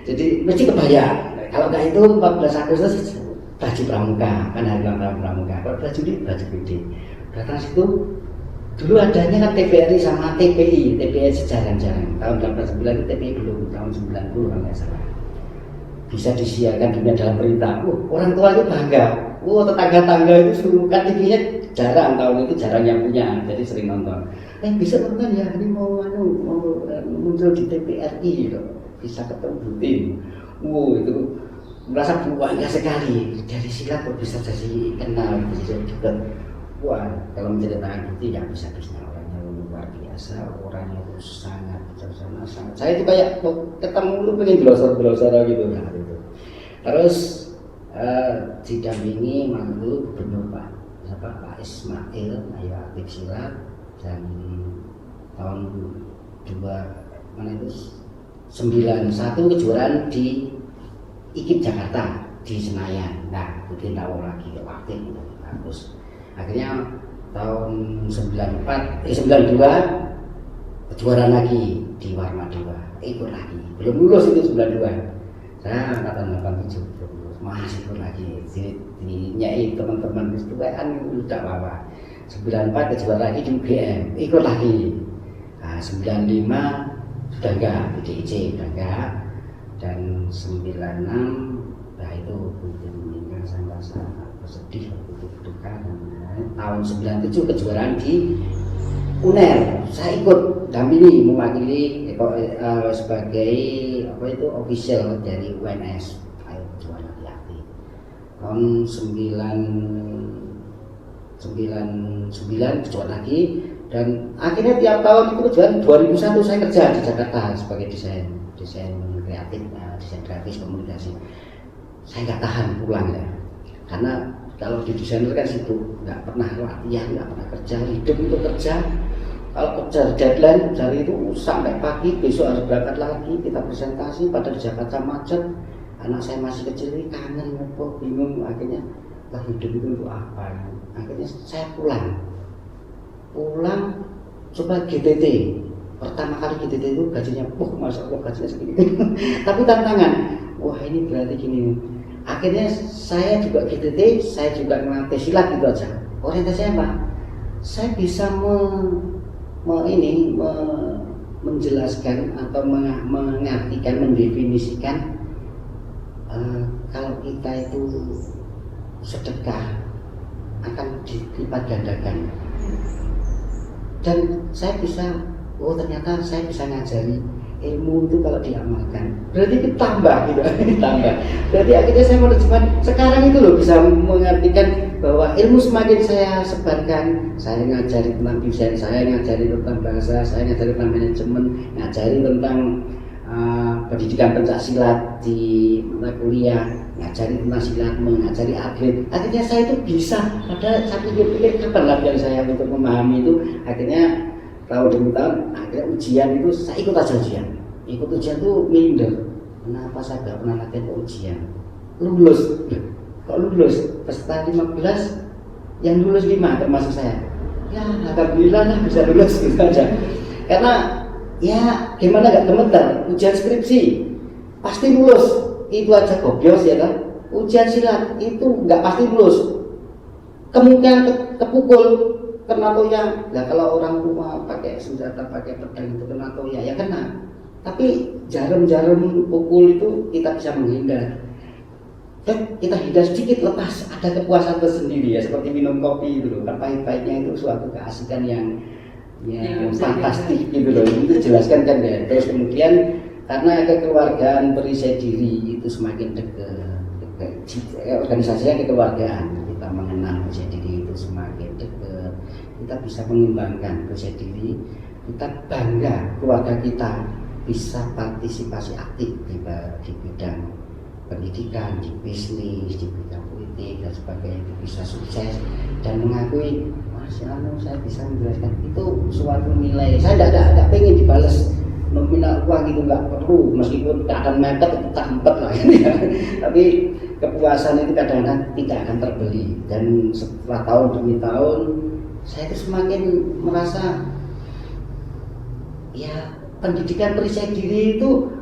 Jadi mesti kebaya. Kalau nggak itu 14 Agustus baju pramuka, kan hari ulang tahun pramuka. Kalau baju ini baju PD. Datang situ dulu adanya kan TVRI sama TPI sejarah-jarang. Tahun 89 itu TPI belum, tahun 90 kalau nggak salah. Bisa disiarkan dunia dalam berita. Orang tua itu bangga. Tetangga-tangga itu suruh, kan TV-nya jarang, tahun itu jarang yang punya, jadi sering nonton. Bisa nonton ya, ini mau muncul di TVRI gitu. Bisa ketemu Putin. Itu merasa bangga sekali. Dari silat kok bisa jadi kenal, bisa juga. Wah, kalau menceritakan Putin ya bisa-bisa, orangnya luar biasa, orangnya itu sangat bijaksana. Saya itu kayak ketemu lu pengen glosor gitu nah itu. Terus didampingi mantu gubernur Pak Ismail, ayo aktif silat, dan tahun 91 kejuaraan di IKIP Jakarta di Senayan. Nah, Putin tahu lagi aktif itu bagus. Akhirnya tahun 92 kejuaraan lagi di Warma 2, ikut lagi. Belum lulus itu 92. Saya angkatan 87 belum lulus, masih ikut lagi. Dinyai teman-teman itu kan udah apa-apa. 94 kejuaraan lagi di UGM, ikut lagi. Nah, 95 sudah enggak, PDIC sudah enggak. Dan 96 nah itu Putin meninggal, saya merasa bersedih waktu itu duka. Tahun 97 kejuaraan di UNER, saya ikut dampingi mewakili sebagai official dari UNS. Ayo juara hati-hati. Tahun 99 kejuaraan lagi, dan akhirnya tiap tahun itu kejuaraan. 2001 saya kerja di Jakarta sebagai desain kreatif, desain grafis komunikasi. saya nggak tahan pulang ya, karena kalau di desainer kan situ nggak pernah latihan, nggak pernah kerja, hidup itu kerja. Kalau kerja deadline dari itu sampai pagi, besok harus berangkat lagi, kita presentasi pada di Jakarta macet, anak saya masih kecil ini kangen, bingung, akhirnya hidup itu untuk apa? Akhirnya saya pulang coba GTT. Pertama kali GTT itu gajinya, masya Allah gajinya segini. Tapi tantangan, wah ini berarti gini. Akhirnya saya juga GTT, saya juga melatih silat gitu aja. Orientasinya apa? Saya bisa menjelaskan atau mengartikan, mendefinisikan kalau kita itu sedekah akan dilipat gandakan. Dan saya bisa, ternyata saya bisa ngajari ilmu itu kalau diamalkan, berarti itu tambah gitu, tambah. Berarti akhirnya saya menerjemahkan sekarang itu loh, bisa mengartikan bahwa ilmu semakin saya sebarkan, saya ngajari tentang desain, saya ngajari tentang bahasa, saya ngajari tentang manajemen, ngajari tentang pendidikan pencak silat di mata kuliah, ngajari tentang silat, mengajari atlet. Akhirnya saya itu bisa, padahal saya pikir kapan latihan saya untuk memahami itu. Akhirnya tahun demi tahun, akhirnya ujian itu saya ikut aja ujian. Ikut ujian tuh minder. Kenapa saya gak pernah latihan ujian? Lulus. Kok lulus? Peserta 15, yang lulus 5 termasuk saya. Ya alhamdulillah lah bisa lulus gitu aja. Karena ya gimana gak gemetar, ujian skripsi pasti lulus. Itu aja gobios ya kan. Ujian silat itu gak pasti lulus. Kemungkinan kepukul, kena toya. Nah kalau orang tua pakai senjata, pakai pedang itu kena toya, ya kena. Tapi jarum-jarum pukul itu kita bisa menghindar. Dan kita hindar sedikit, lepas, ada kepuasan tersendiri ya, seperti minum kopi itu loh. Kan pahit-pahitnya itu suatu keasikan yang fantastik gitu loh. Itu jelaskan kan ya. Terus kemudian karena kekeluargaan perisai diri itu semakin dekat, organisasinya kekeluargaan, kita mengenal perisai diri itu semakin dekat. Kita bisa mengembangkan perisai diri, kita bangga keluarga kita bisa partisipasi aktif di bidang pendidikan, di bisnis, di bidang politik dan sebagainya, bisa sukses dan mengakui, Masya Allah saya bisa menjelaskan itu suatu nilai. Saya tidak pengen dibalas nominal uang itu, nggak perlu, meskipun tak akan mepet itu tak empet lah ya. Tapi kepuasan itu kadang-kadang tidak akan terbeli, dan setelah tahun demi tahun saya itu semakin merasa ya pendidikan perisai diri itu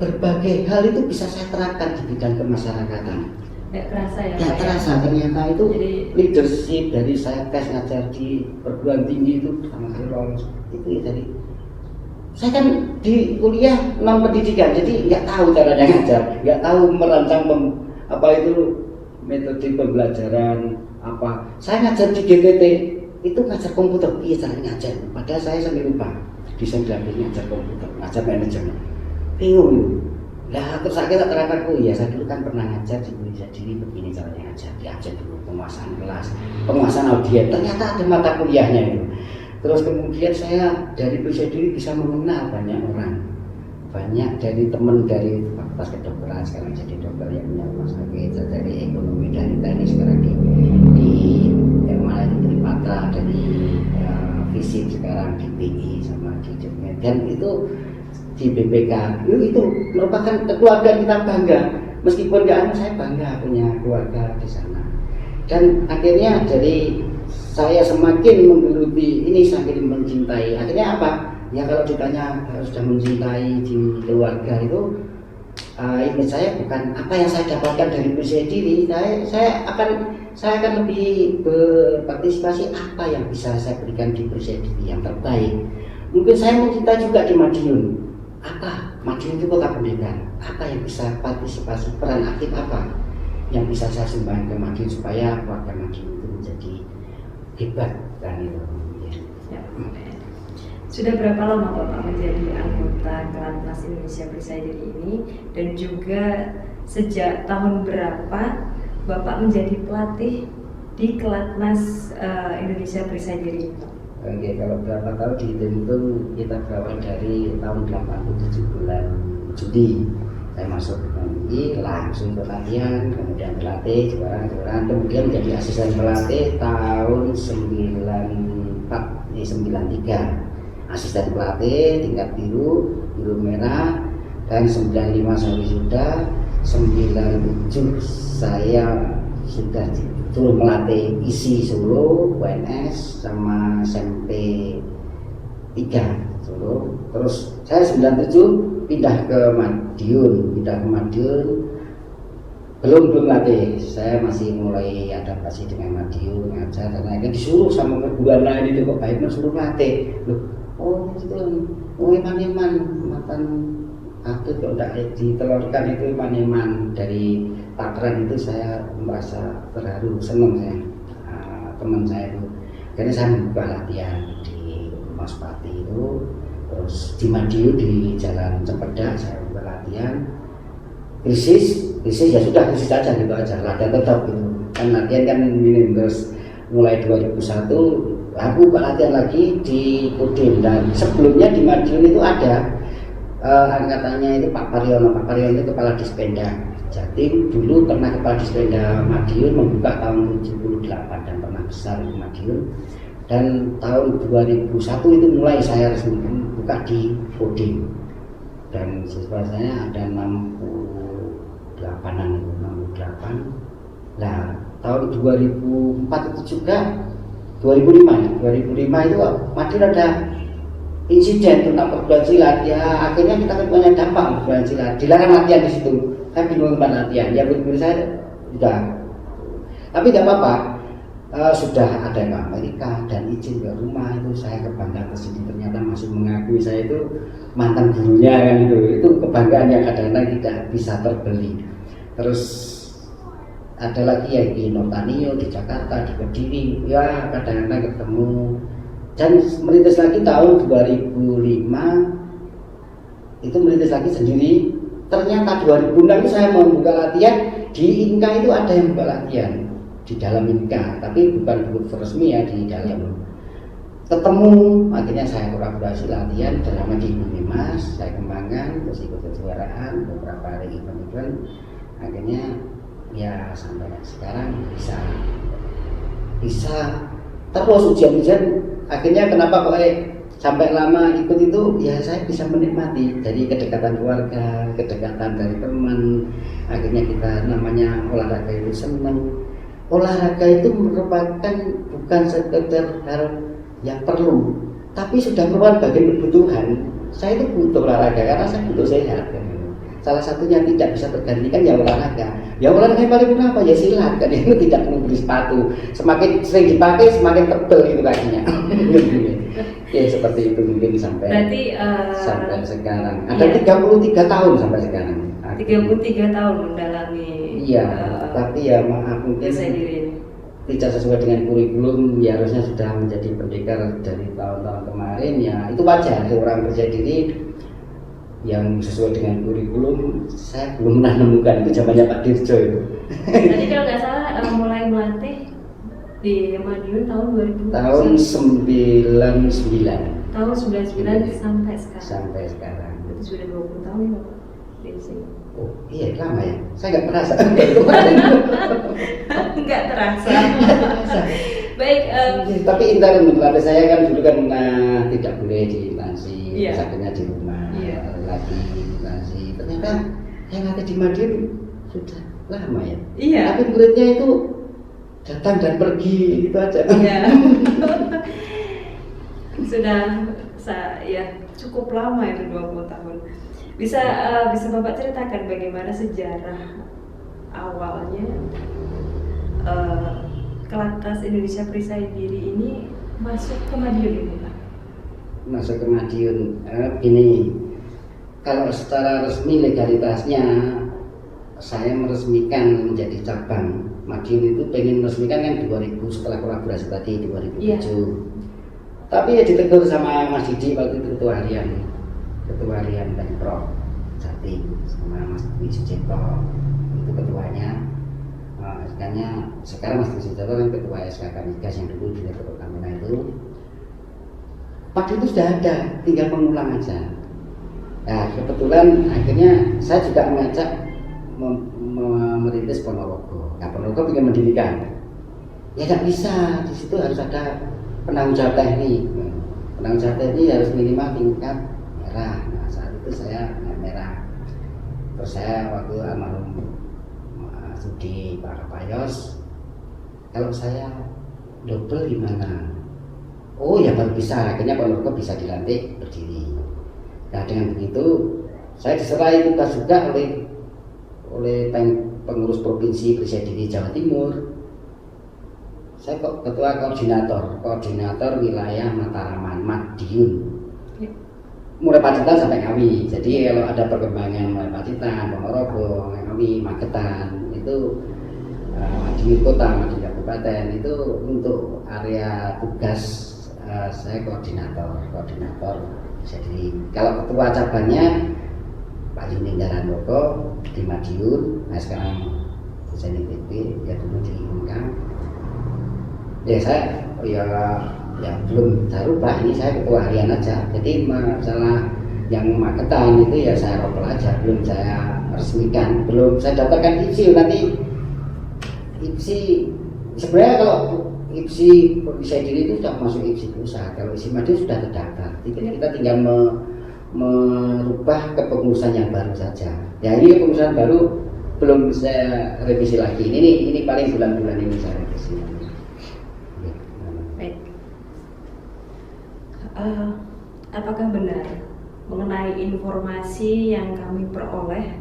berbagai hal itu bisa saya terapkan di bidang kemasyarakatan. Nggak terasa ya? Nggak terasa ternyata itu. Jadi, leadership dari saya tes ngajar di perguruan tinggi itu sama kali lolos itu ya. Jadi saya kan di kuliah non pendidikan, jadi nggak tahu caranya ngajar, nggak tahu merancang apa itu metode pembelajaran apa. Saya ngajar di GTT itu ngajar komputer, iya caranya ngajar. Padahal saya sampai lupa desain grafis, ngajar komputer, ngajar manajemen. Bingung. Lah terus akhirnya terangkan, oh iya saya dulu kan pernah ngajar di Indonesia diri, begini caranya ngajar, diajar dulu penguasaan kelas, penguasaan audiens, ternyata ada mata kuliahnya itu. Terus kemudian saya dari perisai diri bisa mengenal banyak orang, banyak dari teman dari fakultas kedokteran sekarang jadi dokter yang punya rumah sakit, dari ekonomi, dari teknik sekarang di yang mana di Tripatra, dari fisik sekarang di PI sama di Jogja, dan itu di BPK. Itu merupakan keluarga kita bangga, meskipun nggak saya bangga punya keluarga di sana. Dan akhirnya dari saya semakin menggeluti ini, semakin mencintai. Akhirnya apa? Ya kalau ditanya sudah mencintai di keluarga itu, image saya bukan apa yang saya dapatkan dari perisai diri. Saya akan lebih berpartisipasi apa yang bisa saya berikan di perisai diri yang terbaik. Mungkin saya mencintai juga di Madiun. Apa? Madiun itu kota pendidikan. Apa yang bisa partisipasi, peran aktif apa yang bisa saya sumbangkan ke Madiun supaya keluarga Madiun itu menjadi hebat dan itu. Ya. Sudah berapa lama Bapak menjadi anggota Kelatnas Indonesia Perisai Diri ini, dan juga sejak tahun berapa Bapak menjadi pelatih di Kelatnas Indonesia Perisai Diri ini? Oke, kalau berapa tahun dihitung kita berawal dari tahun 87 bulan Juli. Saya masuk UI langsung ke latihan, kemudian berlatih juara, kemudian menjadi asisten pelatih tahun 93, asisten pelatih tingkat biru merah, dan 95 saya wisuda, 97 saya sudah disuruh melatih ISI Solo, UNS sama SMP 3 Solo. Terus saya 97 pindah ke Madiun, belum latih, saya masih mulai adaptasi dengan Madiun, ngajar, dan akhirnya disuruh sama perguruan lain itu kok baiknya suruh latih. Loh, oh itu, oh iman matan atut kok tidak ditelurkan itu iman dari Takran itu. Saya merasa terharu, senang saya, teman saya itu. Karena saya membuka latihan di Mas Pati itu, terus di Madiun di Jalan Cempeda saya membuka latihan. Krisis ya sudah, krisis aja gitu aja, latihan tetap gitu kan, latihan kan ini. Terus mulai 2001 aku buka latihan lagi di Kodim, dan sebelumnya di Madiun itu ada angkatannya itu Pak Paryono itu kepala Dispenda Jatim, dulu pernah kepala Dispenda Madiun, membuka tahun 78 dan pernah besar di Madiun. Dan tahun 2001 itu mulai saya resmi buka di Kodim, dan siswa saya ada 68. Nah, tahun 2004 itu juga 2005 itu Madiun ada insiden tentang perguruan silat. Ya akhirnya kita kan punya dampak perguruan silat, dilarang latihan di situ. Saya bingung tempat latihan, ya betul saya sudah, tapi tidak apa-apa. Sudah ada ke Amerika dan izin ke rumah, itu saya kebanggaan tersendiri, ternyata masih mengakui saya itu mantan gurunya kan. Itu kebanggaan yang kadang-kadang tidak bisa terbeli. Terus ada lagi yang di Nortanio, di Jakarta, di Kediri, ya kadang-kadang ketemu. Dan merintis lagi tahun 2005 itu merintis lagi sendiri. Ternyata 2006 saya mau buka latihan di Inka, itu ada yang buka latihan di dalam Inka, tapi bukan grup resmi ya, di dalam ketemu. Akhirnya saya kolaborasi latihan selama di Bumi Mas, saya kembangkan, terus ikut kejuaraan beberapa hari event. Akhirnya ya sampai sekarang bisa terus ujian. Akhirnya kenapa kok sampai lama ikut itu, ya saya bisa menikmati dari kedekatan keluarga, kedekatan dari teman. Akhirnya kita namanya olahraga itu senang. Olahraga itu merupakan bukan sekedar hal yang perlu, tapi sudah merupakan bagian kebutuhan. Saya itu butuh olahraga karena saya butuh sehat. Salah satunya tidak bisa tergantikan ya olahraga. Ya olahraga yang paling apa ya silat kan, itu tidak perlu beli sepatu. Semakin sering dipakai semakin tebal itu kakinya. Ya seperti itu mungkin sampai sekarang. Ada 33 tahun sampai sekarang. 33 tahun mendalami. Iya, tapi ya maaf mungkin tidak sesuai dengan kurikulum. Ya harusnya sudah menjadi pendekar dari tahun-tahun kemarin. Ya itu wajar, orang kerja diri yang sesuai dengan kurikulum. Saya belum pernah menemukan, itu zamannya Pak Dirjo itu. Tadi kalau nggak salah mulai melatih di Madiun tahun 2000. Tahun 99. Tahun 99 sampai sekarang. Sampai sekarang. Itu sudah 20 tahun ya Pak di sini. Oh iya lama ya, saya nggak terasa. Nggak terasa. Baik. Tapi intern melatih saya kan dulu kan tidak boleh di instansi, sakitnya di rumah. Lagi instansi. Ternyata yang ada di Madiun sudah lama ya. Iya. Tapi muridnya itu datang dan pergi itu aja. Iya. Sudah ya cukup lama itu 20 tahun. Bisa Bapak ceritakan bagaimana sejarah awalnya Kelantas Indonesia Perisai Diri ini masuk ke Madiun ini Pak? Masuk ke Madiun, gini, kalau secara resmi legalitasnya saya meresmikan menjadi cabang. Madiun itu pengen meresmikan kan 2000 setelah kolaborasi tadi 2007. Yeah. Tapi ya ditegur sama Mas Didi waktu itu ketua harian Pemprov Jatim sama Mas Dwi Sucipto itu ketuanya. Sekarang Mas Dwi Sucipto kan ketua SKK Migas yang dulu di Pertamina itu. Padi itu sudah ada, tinggal pengulang aja. Nah kebetulan akhirnya saya juga mengajak merintis Ponorogo. Nah Ponorogo ingin mendirikan, ya nggak bisa, di situ harus ada penanggung jawab teknik. Penanggung jawab teknik harus minimal tingkat merah. Nah saat itu saya merah. Terus saya waktu almarhum Sudi Pak Kapayos, kalau saya double gimana? Oh ya baru bisa, akhirnya Ponorogo bisa dilantik berdiri. Nah dengan begitu saya diserahi tugas juga oleh pengurus provinsi Presiden Jawa Timur. Saya kok ketua koordinator wilayah Mataraman, Madiun, mulai Pacitan sampai Ngawi. Jadi kalau ada perkembangan mulai Pacitan, Ponorogo, Ngawi, Magetan itu Madiun Kota, Madiun Kabupaten itu untuk area tugas saya koordinator. Jadi kalau ketua cabangnya Pak Yuning Darandoko di Madiun, nah sekarang saya di PP, ya dulu di Ungkang. Ya saya ya belum saya rubah, ini saya ketua harian aja. Jadi masalah yang Magetan itu ya saya ropel aja, belum saya resmikan, belum saya daftarkan IPSI. Nanti IPSI sebenarnya kalau IPSI saya diri itu sudah masuk IPSI pusat, kalau IPSI Madiun sudah terdaftar. Kita tinggal merubah kepengurusan yang baru saja. Ya ini kepengurusan baru belum saya revisi lagi. Ini paling bulan-bulan ini saya revisi. Baik. Apakah benar mengenai informasi yang kami peroleh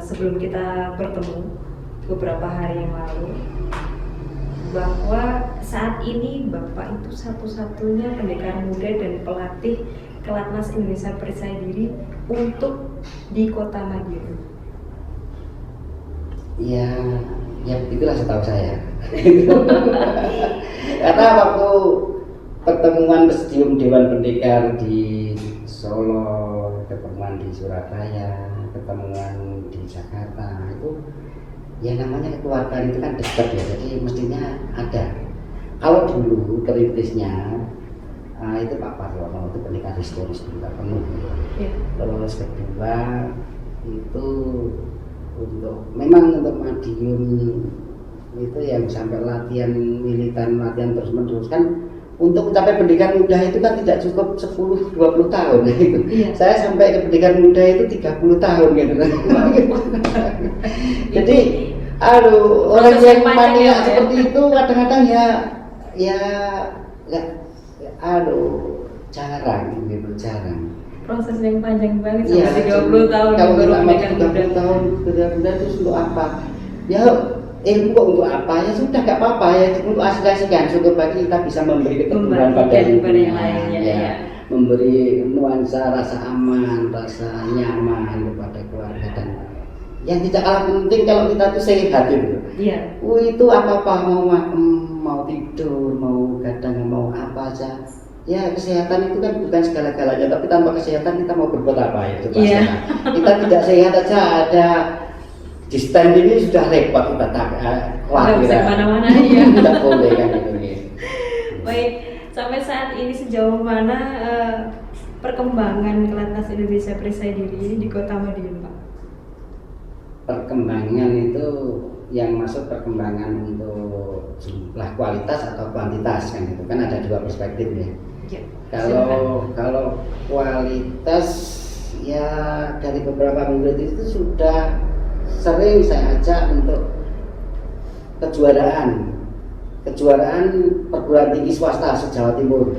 sebelum kita bertemu beberapa hari yang lalu, bahwa saat ini Bapak itu satu-satunya pendekar muda dan pelatih Kelatnas Indonesia Percaya Diri untuk di Kota Madiun? Ya begitulah setahu saya. Karena waktu pertemuan Presidium Dewan Pendekar di Solo, pertemuan di Surabaya, pertemuan di Jakarta itu, ya namanya kekeluargaan itu kan dekat ya, jadi mestinya ada. Kalau dulu perintisnya itu Pak Parwono itu pendekar historis juga penuh. Ya. Terus kedua itu memang untuk Madiun itu yang sampai latihan militer, latihan terus menerus kan. Untuk mencapai pendidikan muda itu kan tidak cukup 10-20 tahun gitu. Iya. Saya sampai ke pendidikan muda itu 30 tahun gitu. Jadi orang yang mania seperti itu kadang-kadang jarang gitu, jarang. Proses yang panjang banget sampai 30 tahun kalau baru pendidikan muda. 30 tahun muda itu untuk apa? Ya ilmu kok untuk apa? Ya sudah gak apa-apa ya, untuk asik-asikan syukur bagi kita bisa memberi keteguhan pada yang lainnya ya. Memberi nuansa rasa aman, rasa nyaman kepada keluarga, dan yang tidak kalah penting kalau kita tuh sehat gitu. Iya. Itu apa-apa, mau tidur, mau gadang, mau apa aja. Ya kesehatan itu kan bukan segala-galanya, tapi tanpa kesehatan kita mau berbuat apa ya coba. Iya. Kita tidak sehat aja ada di stand ini sudah repot, kita khawatir kemana-mana ya. Tidak boleh kan gitu ya. Baik, sampai saat ini sejauh mana perkembangan Kelatnas Indonesia Percaya Diri di Kota Madiun, Pak? Perkembangan itu yang masuk perkembangan untuk jumlah kualitas atau kuantitas kan itu kan ada dua perspektif ya. Ya, kalau kualitas ya dari beberapa minggu itu sudah sering saya ajak untuk kejuaraan perguruan tinggi swasta se-Jawa Timur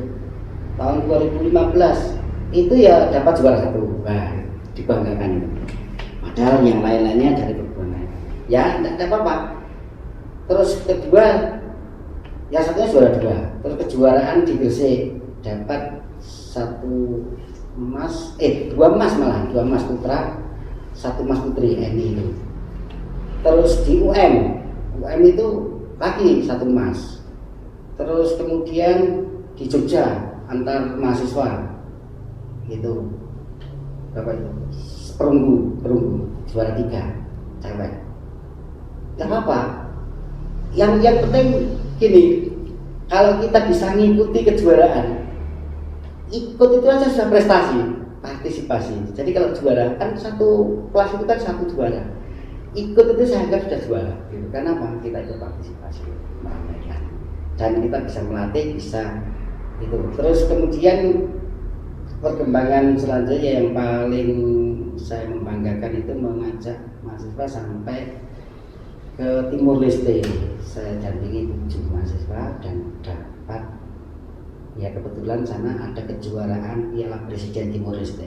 tahun 2015 itu ya dapat juara 1, nah dibanggakan itu. Padahal yang lain-lainnya dari perguruan lain ya tidak apa-apa. Terus kedua ya satunya juara 2, terus kejuaraan di Gresik dapat 2 emas putra, 1 emas putri ini. Terus di UM itu lagi 1 emas. Terus kemudian di Jogja antar mahasiswa itu berapa itu? Perunggu juara 3 cewek. Gak apa-apa. Yang penting gini, kalau kita bisa ngikuti kejuaraan, ikut itu aja sudah prestasi. partisipasi. Jadi kalau juara kan satu kelas itu kan satu juara. Ikut itu saya anggap sudah juara. Gitu. Karena apa? Kita ikut partisipasi meramaikan. Dan kita bisa melatih, bisa itu. Terus kemudian perkembangan selanjutnya yang paling saya membanggakan itu mengajak mahasiswa sampai ke Timur Leste. Saya dampingi 7 mahasiswa dan dapat, ya kebetulan sana ada kejuaraan Piala Presiden Timur Leste.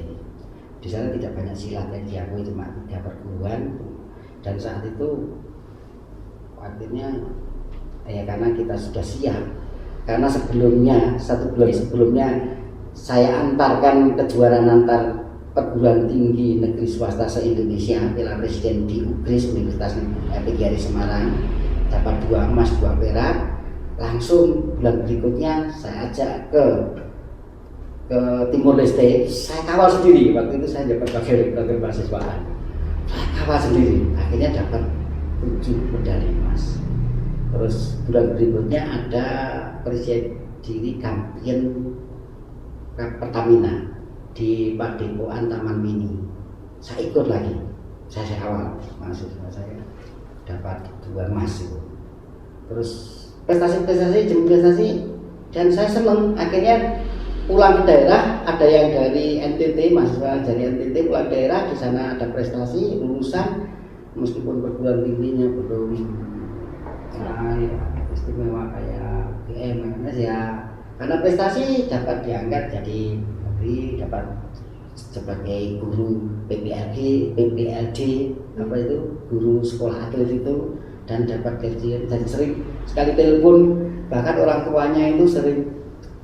Di sana tidak banyak silat yang diakui, cuma 3 perguruan. Dan saat itu akhirnya ya karena kita sudah siap, karena sebelumnya 1 bulan sebelumnya saya antarkan kejuaraan antar perguruan tinggi negeri swasta se-Indonesia Piala Presiden di UGRIS Universitas PGRI Semarang, dapat 2 emas 2 perak. Langsung bulan berikutnya saya ajak ke Timur Leste, saya kawal sendiri. Waktu itu saya dapat bagian mahasiswaan, saya kawal sendiri, akhirnya dapat 7 medali emas. Terus bulan berikutnya ada presiden diri kampion Pertamina di Padepokan Taman Mini, saya ikut lagi, saya kawal mahasiswa saya dapat 2 emas itu. Terus prestasi dan saya senang akhirnya pulang ke daerah. Ada yang dari NTT, mahasiswa dari NTT pulang daerah, di sana ada prestasi lulusan meskipun perguruan tingginya belum istimewa kayak GMS ya, karena prestasi dapat diangkat jadi dapat sebagai guru PPLD apa itu, guru sekolah atlet itu, dan dapat gaji dan sering sekali telepon, bahkan orang tuanya itu sering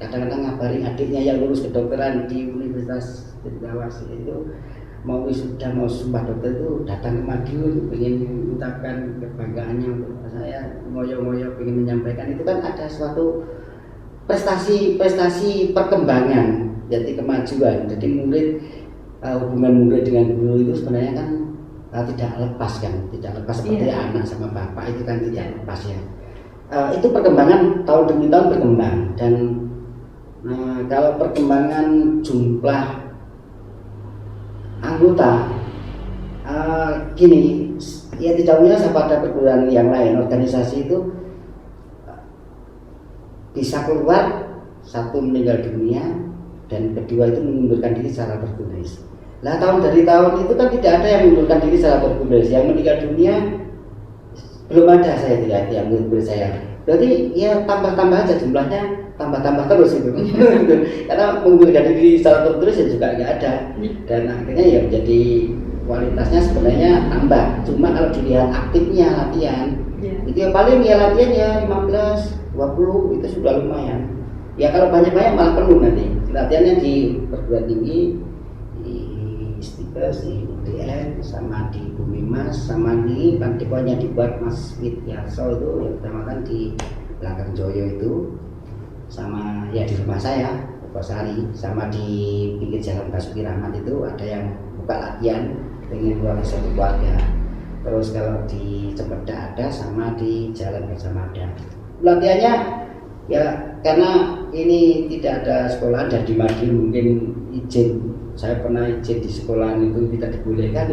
kadang-kadang ngabarin adiknya yang lulus kedokteran di Universitas Cenderawasih itu mau wisuda mau sumpah dokter itu datang ke Madiun ingin mengucapkan kebanggaannya untuk saya, ngoyo-ngoyo ingin menyampaikan. Itu kan ada suatu prestasi perkembangan, jadi kemajuan. Jadi murid, hubungan murid dengan guru itu sebenarnya kan tidak lepas seperti anak sama bapak itu kan tidak lepas ya. Itu perkembangan tahun demi tahun berkembang. Dan kalau perkembangan jumlah anggota gini ya, tidak punya pada perguruan yang lain, organisasi itu bisa keluar, 1 meninggal dunia dan kedua itu mengundurkan diri secara tertulis. Lah dari tahun itu kan tidak ada yang mengundurkan diri secara tertulis, yang meninggal dunia belum ada saya tidak yang menurut saya. Berarti ya tambah aja jumlahnya, tambah terus itu. Karena mengundurkan diri secara tertulis ya juga nggak ada, dan akhirnya ya menjadi kualitasnya sebenarnya tambah. Cuma kalau dilihat aktifnya latihan, itu yang paling ya latihan ya 15-20 itu sudah lumayan. Ya kalau banyak-banyak malah penuh nanti. Latihannya di perguruan tinggi, di Istikes, di UDN, sama di Bumi Mas, sama di pantikonnya dibuat Mas Widyarso itu yang pertama kan di belakang Joyo itu, sama ya di rumah saya Purwosari, sama di pinggir jalan Basuki Rahmat itu ada yang buka latihan pengen keluar satu keluarga. Terus kalau di Cempeda ada, sama di Jalan Gajah Mada. Latihannya ya karena ini tidak ada sekolah, dan di Madiun mungkin izin, saya pernah izin di sekolahan itu tidak dibolehkan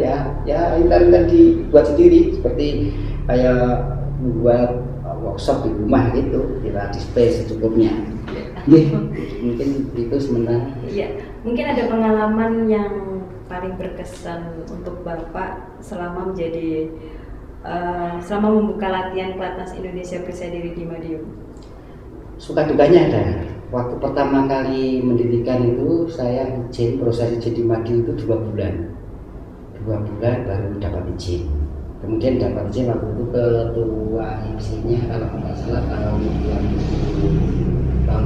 ya intan dibuat sendiri, seperti kayak membuat workshop di rumah gitu, kita display secukupnya. Mungkin itu sebenarnya. Iya, mungkin ada pengalaman yang paling berkesan untuk Bapak selama selama membuka latihan Pelatnas Indonesia Percaya Diri di Madiun. Suka dukanya ada. Waktu pertama kali mendirikan itu saya izin, proses izin di Madiun itu 2 bulan. 2 bulan baru dapat izin. Kemudian dapat izin waktu itu ketua IPSI-nya kalau nggak salah tahun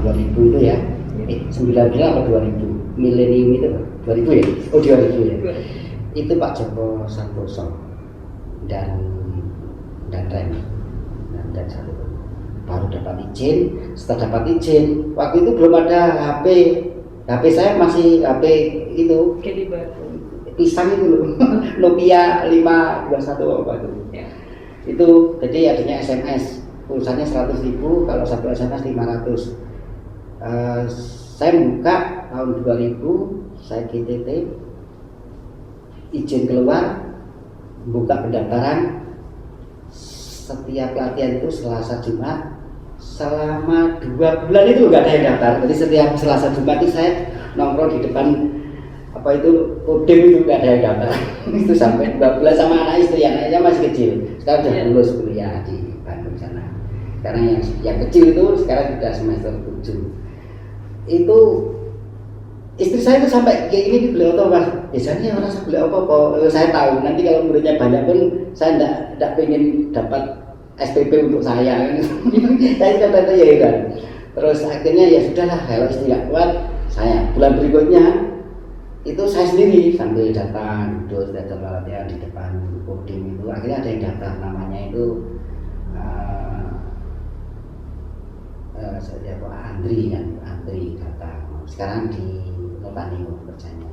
2000 itu ya. 19 atau 2000, milenium itu 2000 ya? Oh 2000 ya. Itu Pak Joko Santoso dan Rem dan satu baru dapat izin. Setelah dapat izin, waktu itu belum ada HP saya masih HP itu pisang itu loh. Nokia 521 apa itu ya. Itu jadi adanya SMS, pulsanya 100.000, kalau satu SMS 500. Saya buka tahun 2000 saya GTT, izin keluar, buka pendaftaran. Setiap latihan itu Selasa Jumat selama 2 bulan itu nggak ada yang daftar. Jadi setiap Selasa Jumat itu saya nongkrong di depan apa itu podium itu nggak ada yang daftar. Itu sampai 2 bulan sama anak istri, anaknya masih kecil. Sekarang sudah lulus kuliah di Bandung sana. Sekarang yang kecil itu sekarang sudah semester 7. Itu istri saya itu sampai kayak ini beli oto mas. Biasanya orang saya beli apa? Saya tahu nanti kalau muridnya banyak pun saya tidak pengen dapat SPP untuk saya kan. Saya kata ya kan. Terus akhirnya ya sudahlah, kalau istri nggak kuat, saya bulan berikutnya itu saya sendiri sambil datang latihan di depan podium itu. Akhirnya ada yang daftar, namanya itu saya Andri kan, Andri datang. Sekarang di Notanigo kerjanya.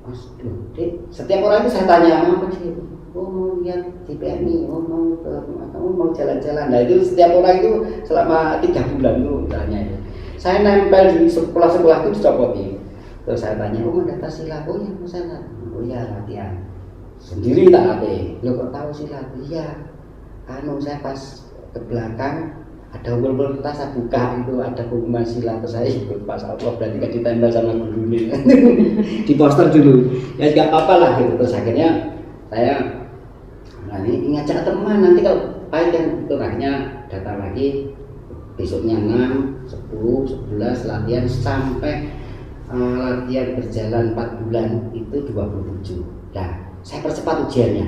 Mas, Dek, setiap orang itu saya tanya apa sih? Oh mau lihat di PMI, mau jalan-jalan. Nah itu setiap orang itu selama 3 bulan itu tanya itu. Saya nempel di sekolah-sekolah itu dicopoti. Terus saya tanya, oh daftar silat? Oh ya mau silat. Oh ya latihan. Sendiri tak latih. Lo kok tahu silat? Iya. Saya pas ke belakang ada umpul kertas saya buka itu ada pengumuman silat, terus saya ikut pas Allah berarti kan ditempel sama gurunya di poster dulu. Ya nggak apa-apa lah gitu. Terus akhirnya saya ini ngajak teman, nanti kalau pahit yang itu akhirnya datang lagi besoknya 6, 10, 11 latihan sampai latihan berjalan 4 bulan itu 27. Nah saya percepat ujiannya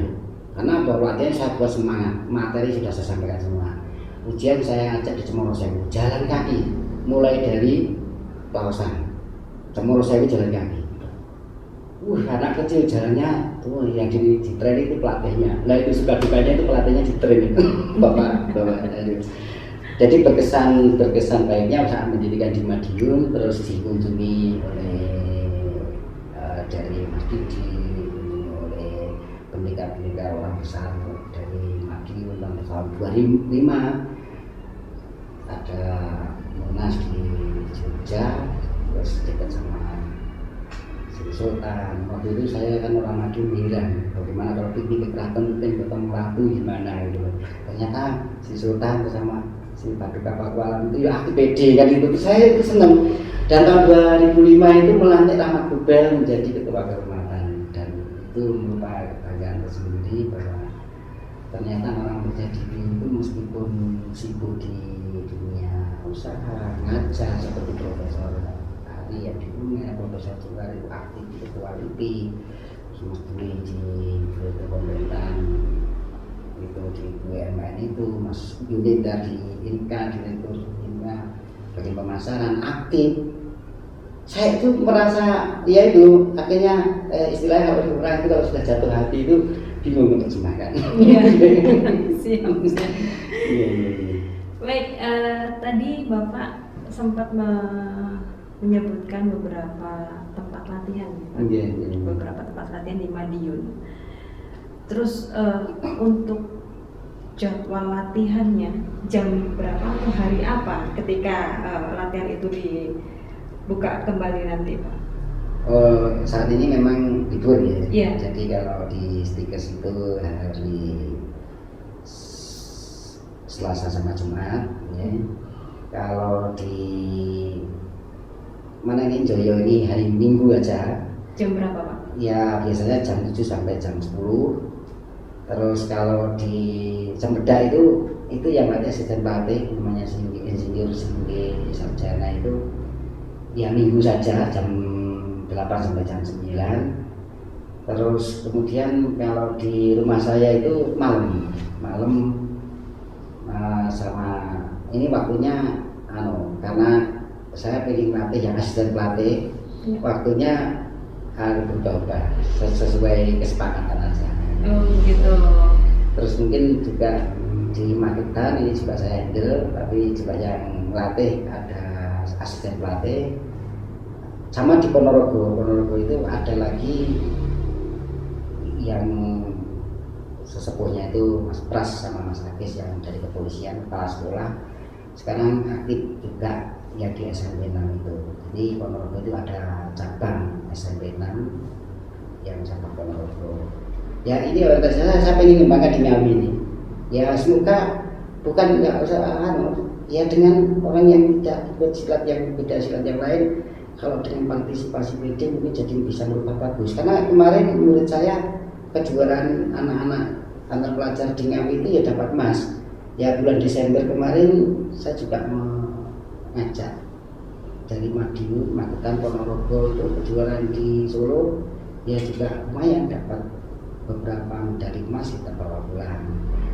karena bahwa latihan saya buat semangat, materi sudah saya sampaikan semua. Ujian saya ajak di Cemoro Sewu, jalan kaki mulai dari Lausan Cemoro Sewu jalan kaki. Anak kecil jalannya tuh yang di train itu pelatihnya. Nah itu suka dukanya itu pelatihnya di train itu. Bapak. Jadi berkesan baiknya saat mendirikan di Madiun, terus dikunjungi oleh dari Mas Didi, oleh pendekar-pendekar orang besar dari Madiun tahun 2005. Ada Monas di Jogja, terus dekat sama Sultan. Waktu itu saya kan orang Madiun bilang bagaimana kalau piknik ke Keraton ketemu Ratu gimana gitu. Ternyata si Sultan bersama si Paduka Pakualam itu ya aktif PD kan itu. Saya itu senang. Dan tahun 2005 itu melantik Rahmat Gobel menjadi ketua kehormatan, dan itu merupakan kebanggaan tersendiri bahwa ternyata orang percaya diri itu meskipun sibuk di dunia usaha ngajar seperti Profesor yang di dunia, Profesor juga itu aktif di ketua LIPI, Mas Dwi di pemerintahan itu di BUMN itu, Mas Yudin dari INKA, Direktur INKA bagian pemasaran aktif. Saya itu merasa ya itu akhirnya istilahnya kalau orang itu kalau sudah jatuh hati itu bingung untuk menerjemahkan. Iya. Siap. Iya. Baik, tadi Bapak sempat menyebutkan beberapa tempat latihan, beberapa tempat latihan di Madiun. Terus untuk jadwal latihannya jam berapa atau hari apa ketika latihan itu dibuka kembali nanti, Pak? Saat ini memang libur ya. Yeah. Jadi kalau di Stikers itu hari Selasa sama Jumat. Ya. Kalau di mana ini Joyo ini hari Minggu aja. Jam berapa, Pak? Ya biasanya jam 7 sampai jam 10. Terus kalau di Cempedak itu yang ada asisten pelatih namanya Insinyur Singgi Sarjana itu ya minggu saja jam 8 sampai jam 9. Terus kemudian kalau di rumah saya itu malam sama ini waktunya karena saya pengen pelatih yang asisten pelatih, waktunya harus berubah sesuai kesepakatan aja. Oh gitu. Terus mungkin juga di Magetan ini juga saya handle, tapi juga yang melatih ada asisten pelatih. Sama di Ponorogo itu ada lagi yang sesepuhnya itu Mas Pras sama Mas Agis yang dari kepolisian, kepala sekolah. Sekarang aktif juga ya di SMP 6 itu. Jadi Ponorogo itu ada cabang SMP 6 yang cabang Ponorogo. Ya ini orientasinya saya pengen ngembangkan di Ngawi ini. Ya semoga bukan ya ya dengan orang yang tidak ikut silat yang beda silat yang lain, kalau dengan partisipasi PD mungkin jadi bisa merubah bagus. Karena kemarin menurut saya kejuaraan anak-anak antar pelajar di Ngawi itu ya dapat emas. Ya bulan Desember kemarin saya juga mengajak dari Madiun, Magetan, Ponorogo itu kejuaraan di Solo, ya juga lumayan dapat beberapa medali emas kita bawa pulang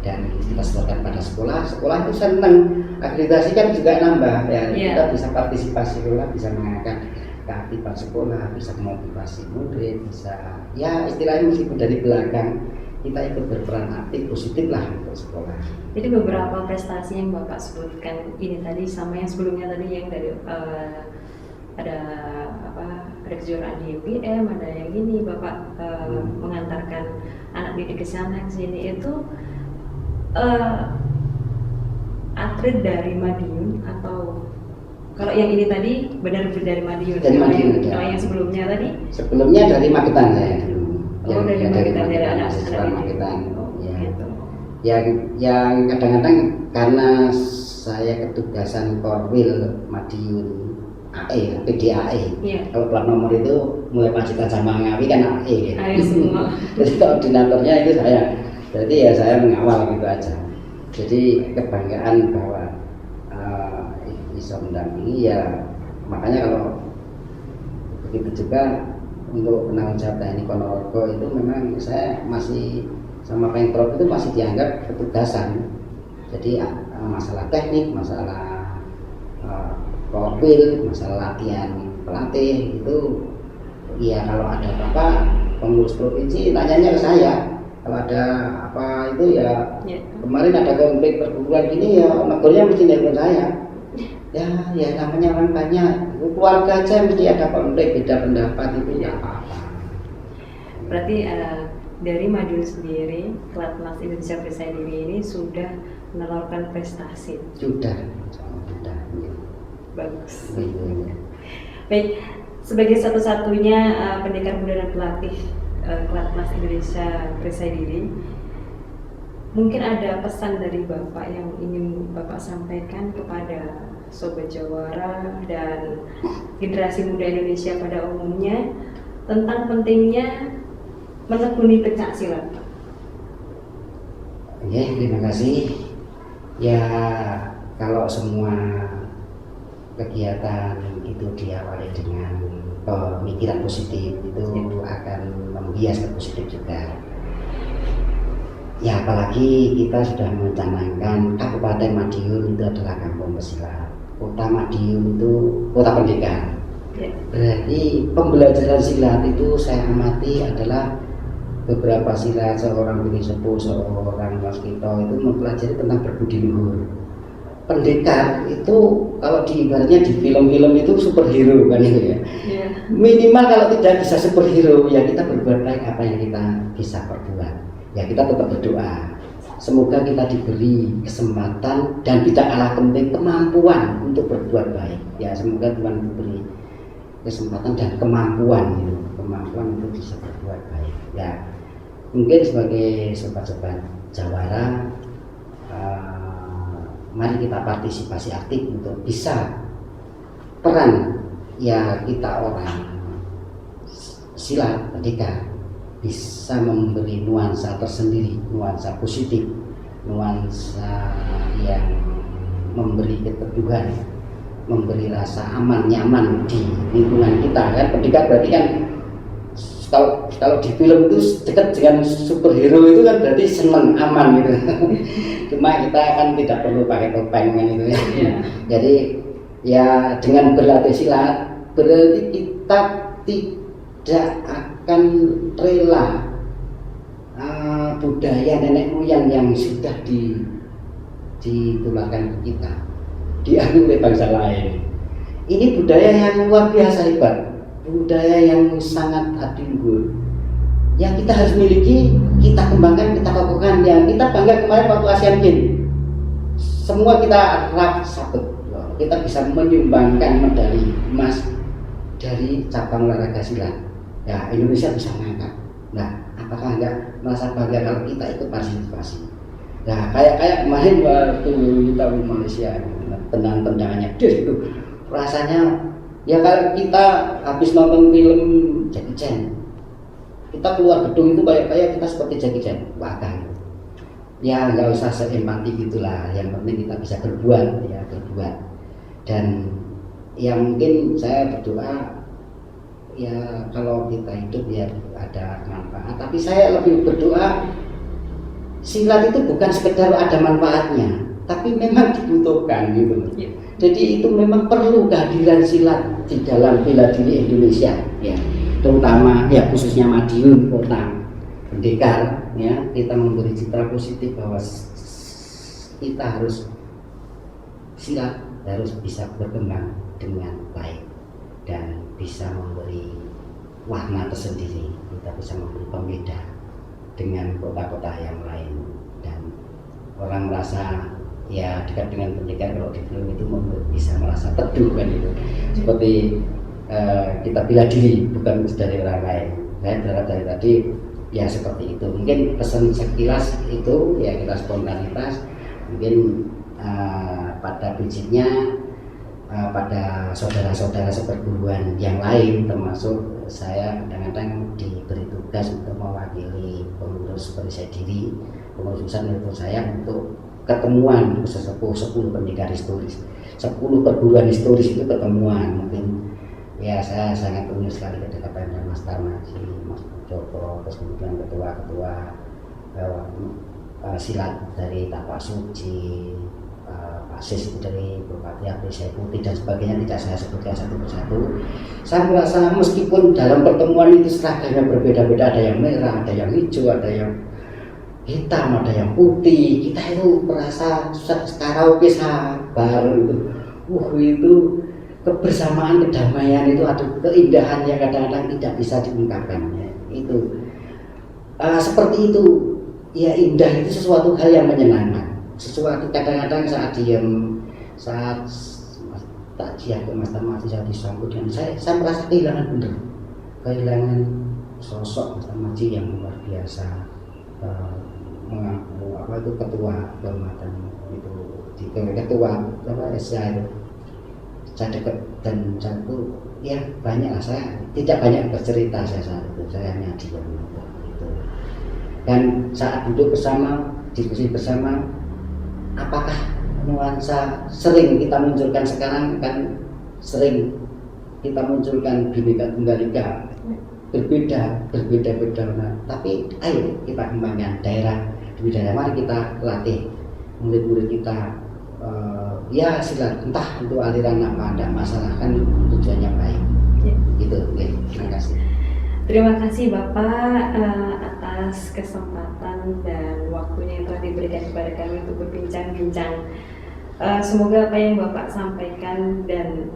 dan kita setorkan pada sekolah itu senang, akreditasi kan juga nambah ya, kita bisa partisipasi sekolah, bisa mengangkat keaktifan sekolah, bisa memotivasi murid, bisa ya istilahnya meskipun dari belakang kita ikut berperan aktif positif lah untuk sekolah. Jadi beberapa prestasi yang Bapak sebutkan ini tadi sama yang sebelumnya tadi yang dari ada kejuaraan di UPM, ada yang ini Bapak mengantarkan anak didik ke sana ke sini itu atlet dari Madiun atau kalau yang ini tadi benar-benar dari Madiun? Kalau yang sebelumnya tadi? Sebelumnya dari Magetan ya. Dari anak Magetan. Yang kadang-kadang karena saya ketugasan Korwil Madiun AE, PDAE. Kalau plat nomor itu mulai Pacitan sama Ngawi kan AE. Semua. Jadi koordinatornya itu saya. Jadi ya saya mengawal gitu aja. Jadi kebanggaan bahwa bisa mendampingi ya, makanya kalau begitu juga untuk penanggung jawab TNI Ponorogo itu memang saya masih sama Pemprov itu masih dianggap petugasan. Jadi masalah teknik, masalah profil, masalah latihan pelatih itu ya kalau ada apa pengurus provinsi tanyanya ke saya. Kalau ada apa itu ya kemarin ada konflik perguruan gini ya negornya mesti nelpon saya. Ya namanya orang banyak, keluarga aja mesti ada konflik, beda pendapat itu ya apa-apa. Berarti dari Madiun sendiri, Pelatnas Indonesia Percaya Diri ini sudah menelurkan prestasi. Sudah. Bagus. Baik, sebagai satu-satunya pendekar muda dan pelatih Pelatnas Indonesia Percaya Diri, mungkin ada pesan dari Bapak yang ingin Bapak sampaikan kepada Sobat Jawara dan generasi muda Indonesia pada umumnya tentang pentingnya menekuni pencak silat. Oke, terima kasih. Ya kalau semua kegiatan itu diawali dengan pemikiran positif itu akan membias ke positif juga. Ya apalagi kita sudah mencanangkan Kabupaten Madiun itu adalah kampung pesilat, Kota Madiun itu kota pendidikan. Berarti pembelajaran silat itu saya amati adalah beberapa silat, seorang bini sepuh, seorang waskito itu mempelajari tentang berbudi luhur. Pendekar itu kalau diibaratnya di film-film itu superhero kan itu ya. Minimal kalau tidak bisa superhero ya kita berbuat baik apa yang kita bisa perbuat. Ya kita tetap berdoa. Semoga kita diberi kesempatan dan tidak kalah penting kemampuan untuk berbuat baik. Ya semoga Tuhan diberi kesempatan dan kemampuan untuk bisa berbuat baik. Ya mungkin sebagai sobat-sobat Jawara, mari kita partisipasi aktif untuk bisa peran ya kita orang silat pendekar bisa memberi nuansa tersendiri, nuansa positif, nuansa yang memberi keteduhan, memberi rasa aman, nyaman di lingkungan kita kan. Pendekar berarti kan kalau di film itu dekat dengan superhero itu kan berarti senang, aman gitu. Cuma kita kan tidak perlu pakai topeng kan itu ya. Jadi ya dengan berlatih silat berarti kita tidak akan rela budaya nenek moyang yang sudah ditularkan ke kita diambil oleh bangsa lain. Ini budaya yang luar biasa hebat, budaya yang sangat adiluhur yang kita harus miliki, kita kembangkan, kita kokohkan. Yang kita bangga kemarin waktu Asian Games semua kita rap sabut kita bisa menyumbangkan medali emas dari cabang olahraga silat, ya Indonesia bisa mengangkat. Nah, apakah enggak merasa bangga kalau kita ikut partisipasi? Nah, kayak kemarin waktu kita di Malaysia, tendangannya itu rasanya ya kalau kita habis nonton film Jackie Chan, kita keluar gedung itu kayak kita seperti Jackie Chan, bahkan ya nggak usah seempati gitulah, yang penting kita bisa berbuat. Dan ya mungkin saya berdoa ya kalau kita hidup ya ada manfaat, tapi saya lebih berdoa silat itu bukan sekedar ada manfaatnya, tapi memang dibutuhkan gitu. Jadi itu memang perlu kehadiran silat di dalam bela diri Indonesia, ya terutama ya khususnya Madiun Kota Pendekar, ya kita memberi citra positif bahwa kita harus silat harus bisa berkembang dengan baik dan bisa memberi warna tersendiri, kita bisa memberi pembeda dengan kota-kota yang lain, dan orang merasa ya dekat dengan pendekar kalau di film itu bisa merasa teduh kan itu, seperti kita bela diri bukan dari orang lain. Saya berharap dari tadi ya seperti itu, mungkin pesan sekilas itu ya, kita spontanitas mungkin pada prinsipnya pada saudara-saudara seperguruan yang lain, termasuk saya kadang-kadang diberi tugas untuk mewakili pengurus Perisai Diri, pengurus pusat menurut saya untuk ketemuan sesepuh 10 pendekar historis, 10 perguruan historis itu ketemuan. Mungkin ya saya sangat punya sekali kedekatan dengan Mas Tarmaji, Mas Joko, terus kemudian ketua-ketua silat dari Tapak Suci, Sis dari Bupati Aprisai Putih dan sebagainya, tidak saya sebutkan satu persatu. Saya merasa meskipun dalam pertemuan itu seragamnya berbeda-beda, ada yang merah, ada yang hijau, ada yang hitam, ada yang putih, kita itu merasa karaoke sabar itu. Itu kebersamaan, kedamaian itu ada keindahan yang kadang-kadang tidak bisa diungkapkan. Ya. Itu seperti itu. Ya indah itu sesuatu hal yang menyenangkan. Sesuatu kadang-kadang saat diam, saat takjiah ke Mas Tarmaji saya disambut dan saya merasa kehilangan sosok Mas Tarmaji yang luar biasa, mengaku itu ketua kehormatan itu di ketua SCA itu. Saya dekat dan saya itu ya banyak lah, saya tidak banyak bercerita saat itu, saya hanya diam gitu. Dan saat duduk bersama, diskusi bersama, apakah nuansa sering kita munculkan sekarang, kan sering kita munculkan Bhinneka Tunggal Ika, berbeda, tapi ayo kita kembangkan daerah demi daerah. Mari kita latih murid-murid kita ya silat, entah itu aliran apa, tidak masalah, kan tujuannya baik ya. Gitu, ya. Terima kasih. Terima kasih Bapak atas kesempatan dan waktunya yang telah diberikan kepada kami untuk berbincang-bincang. Semoga apa yang Bapak sampaikan dan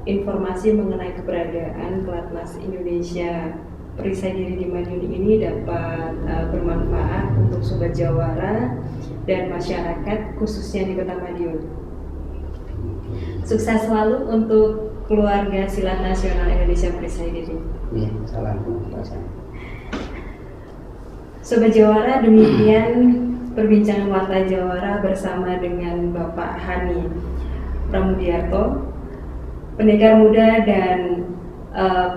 informasi mengenai keberadaan Pelatnas Indonesia Perisai Diri di Madiun ini dapat bermanfaat untuk Sobat Jawara dan masyarakat khususnya di Kota Madiun. Sukses selalu untuk keluarga silat nasional Indonesia Perisai Diri. Ya, salam kepada Sobat Jawara, demikian perbincangan Warta Jawara bersama dengan Bapak Hani Pramudiarto, pendekar muda dan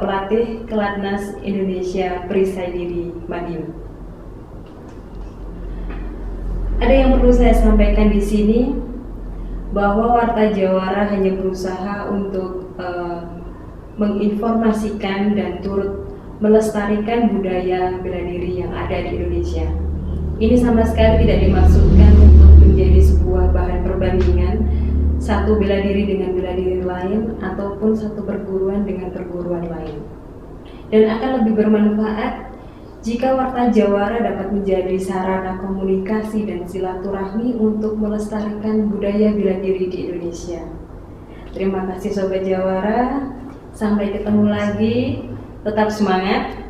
pelatih Pelatnas Indonesia Perisai Diri Madiun. Ada yang perlu saya sampaikan di sini, bahwa Warta Jawara hanya berusaha untuk menginformasikan dan turut melestarikan budaya bela diri yang ada di Indonesia. Ini sama sekali tidak dimaksudkan untuk menjadi sebuah bahan perbandingan satu bela diri dengan bela diri lain ataupun satu perguruan dengan perguruan lain. Dan akan lebih bermanfaat jika Warta Jawara dapat menjadi sarana komunikasi dan silaturahmi untuk melestarikan budaya bela diri di Indonesia. Terima kasih Sobat Jawara, sampai ketemu lagi, tetap semangat,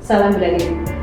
salam bela diri.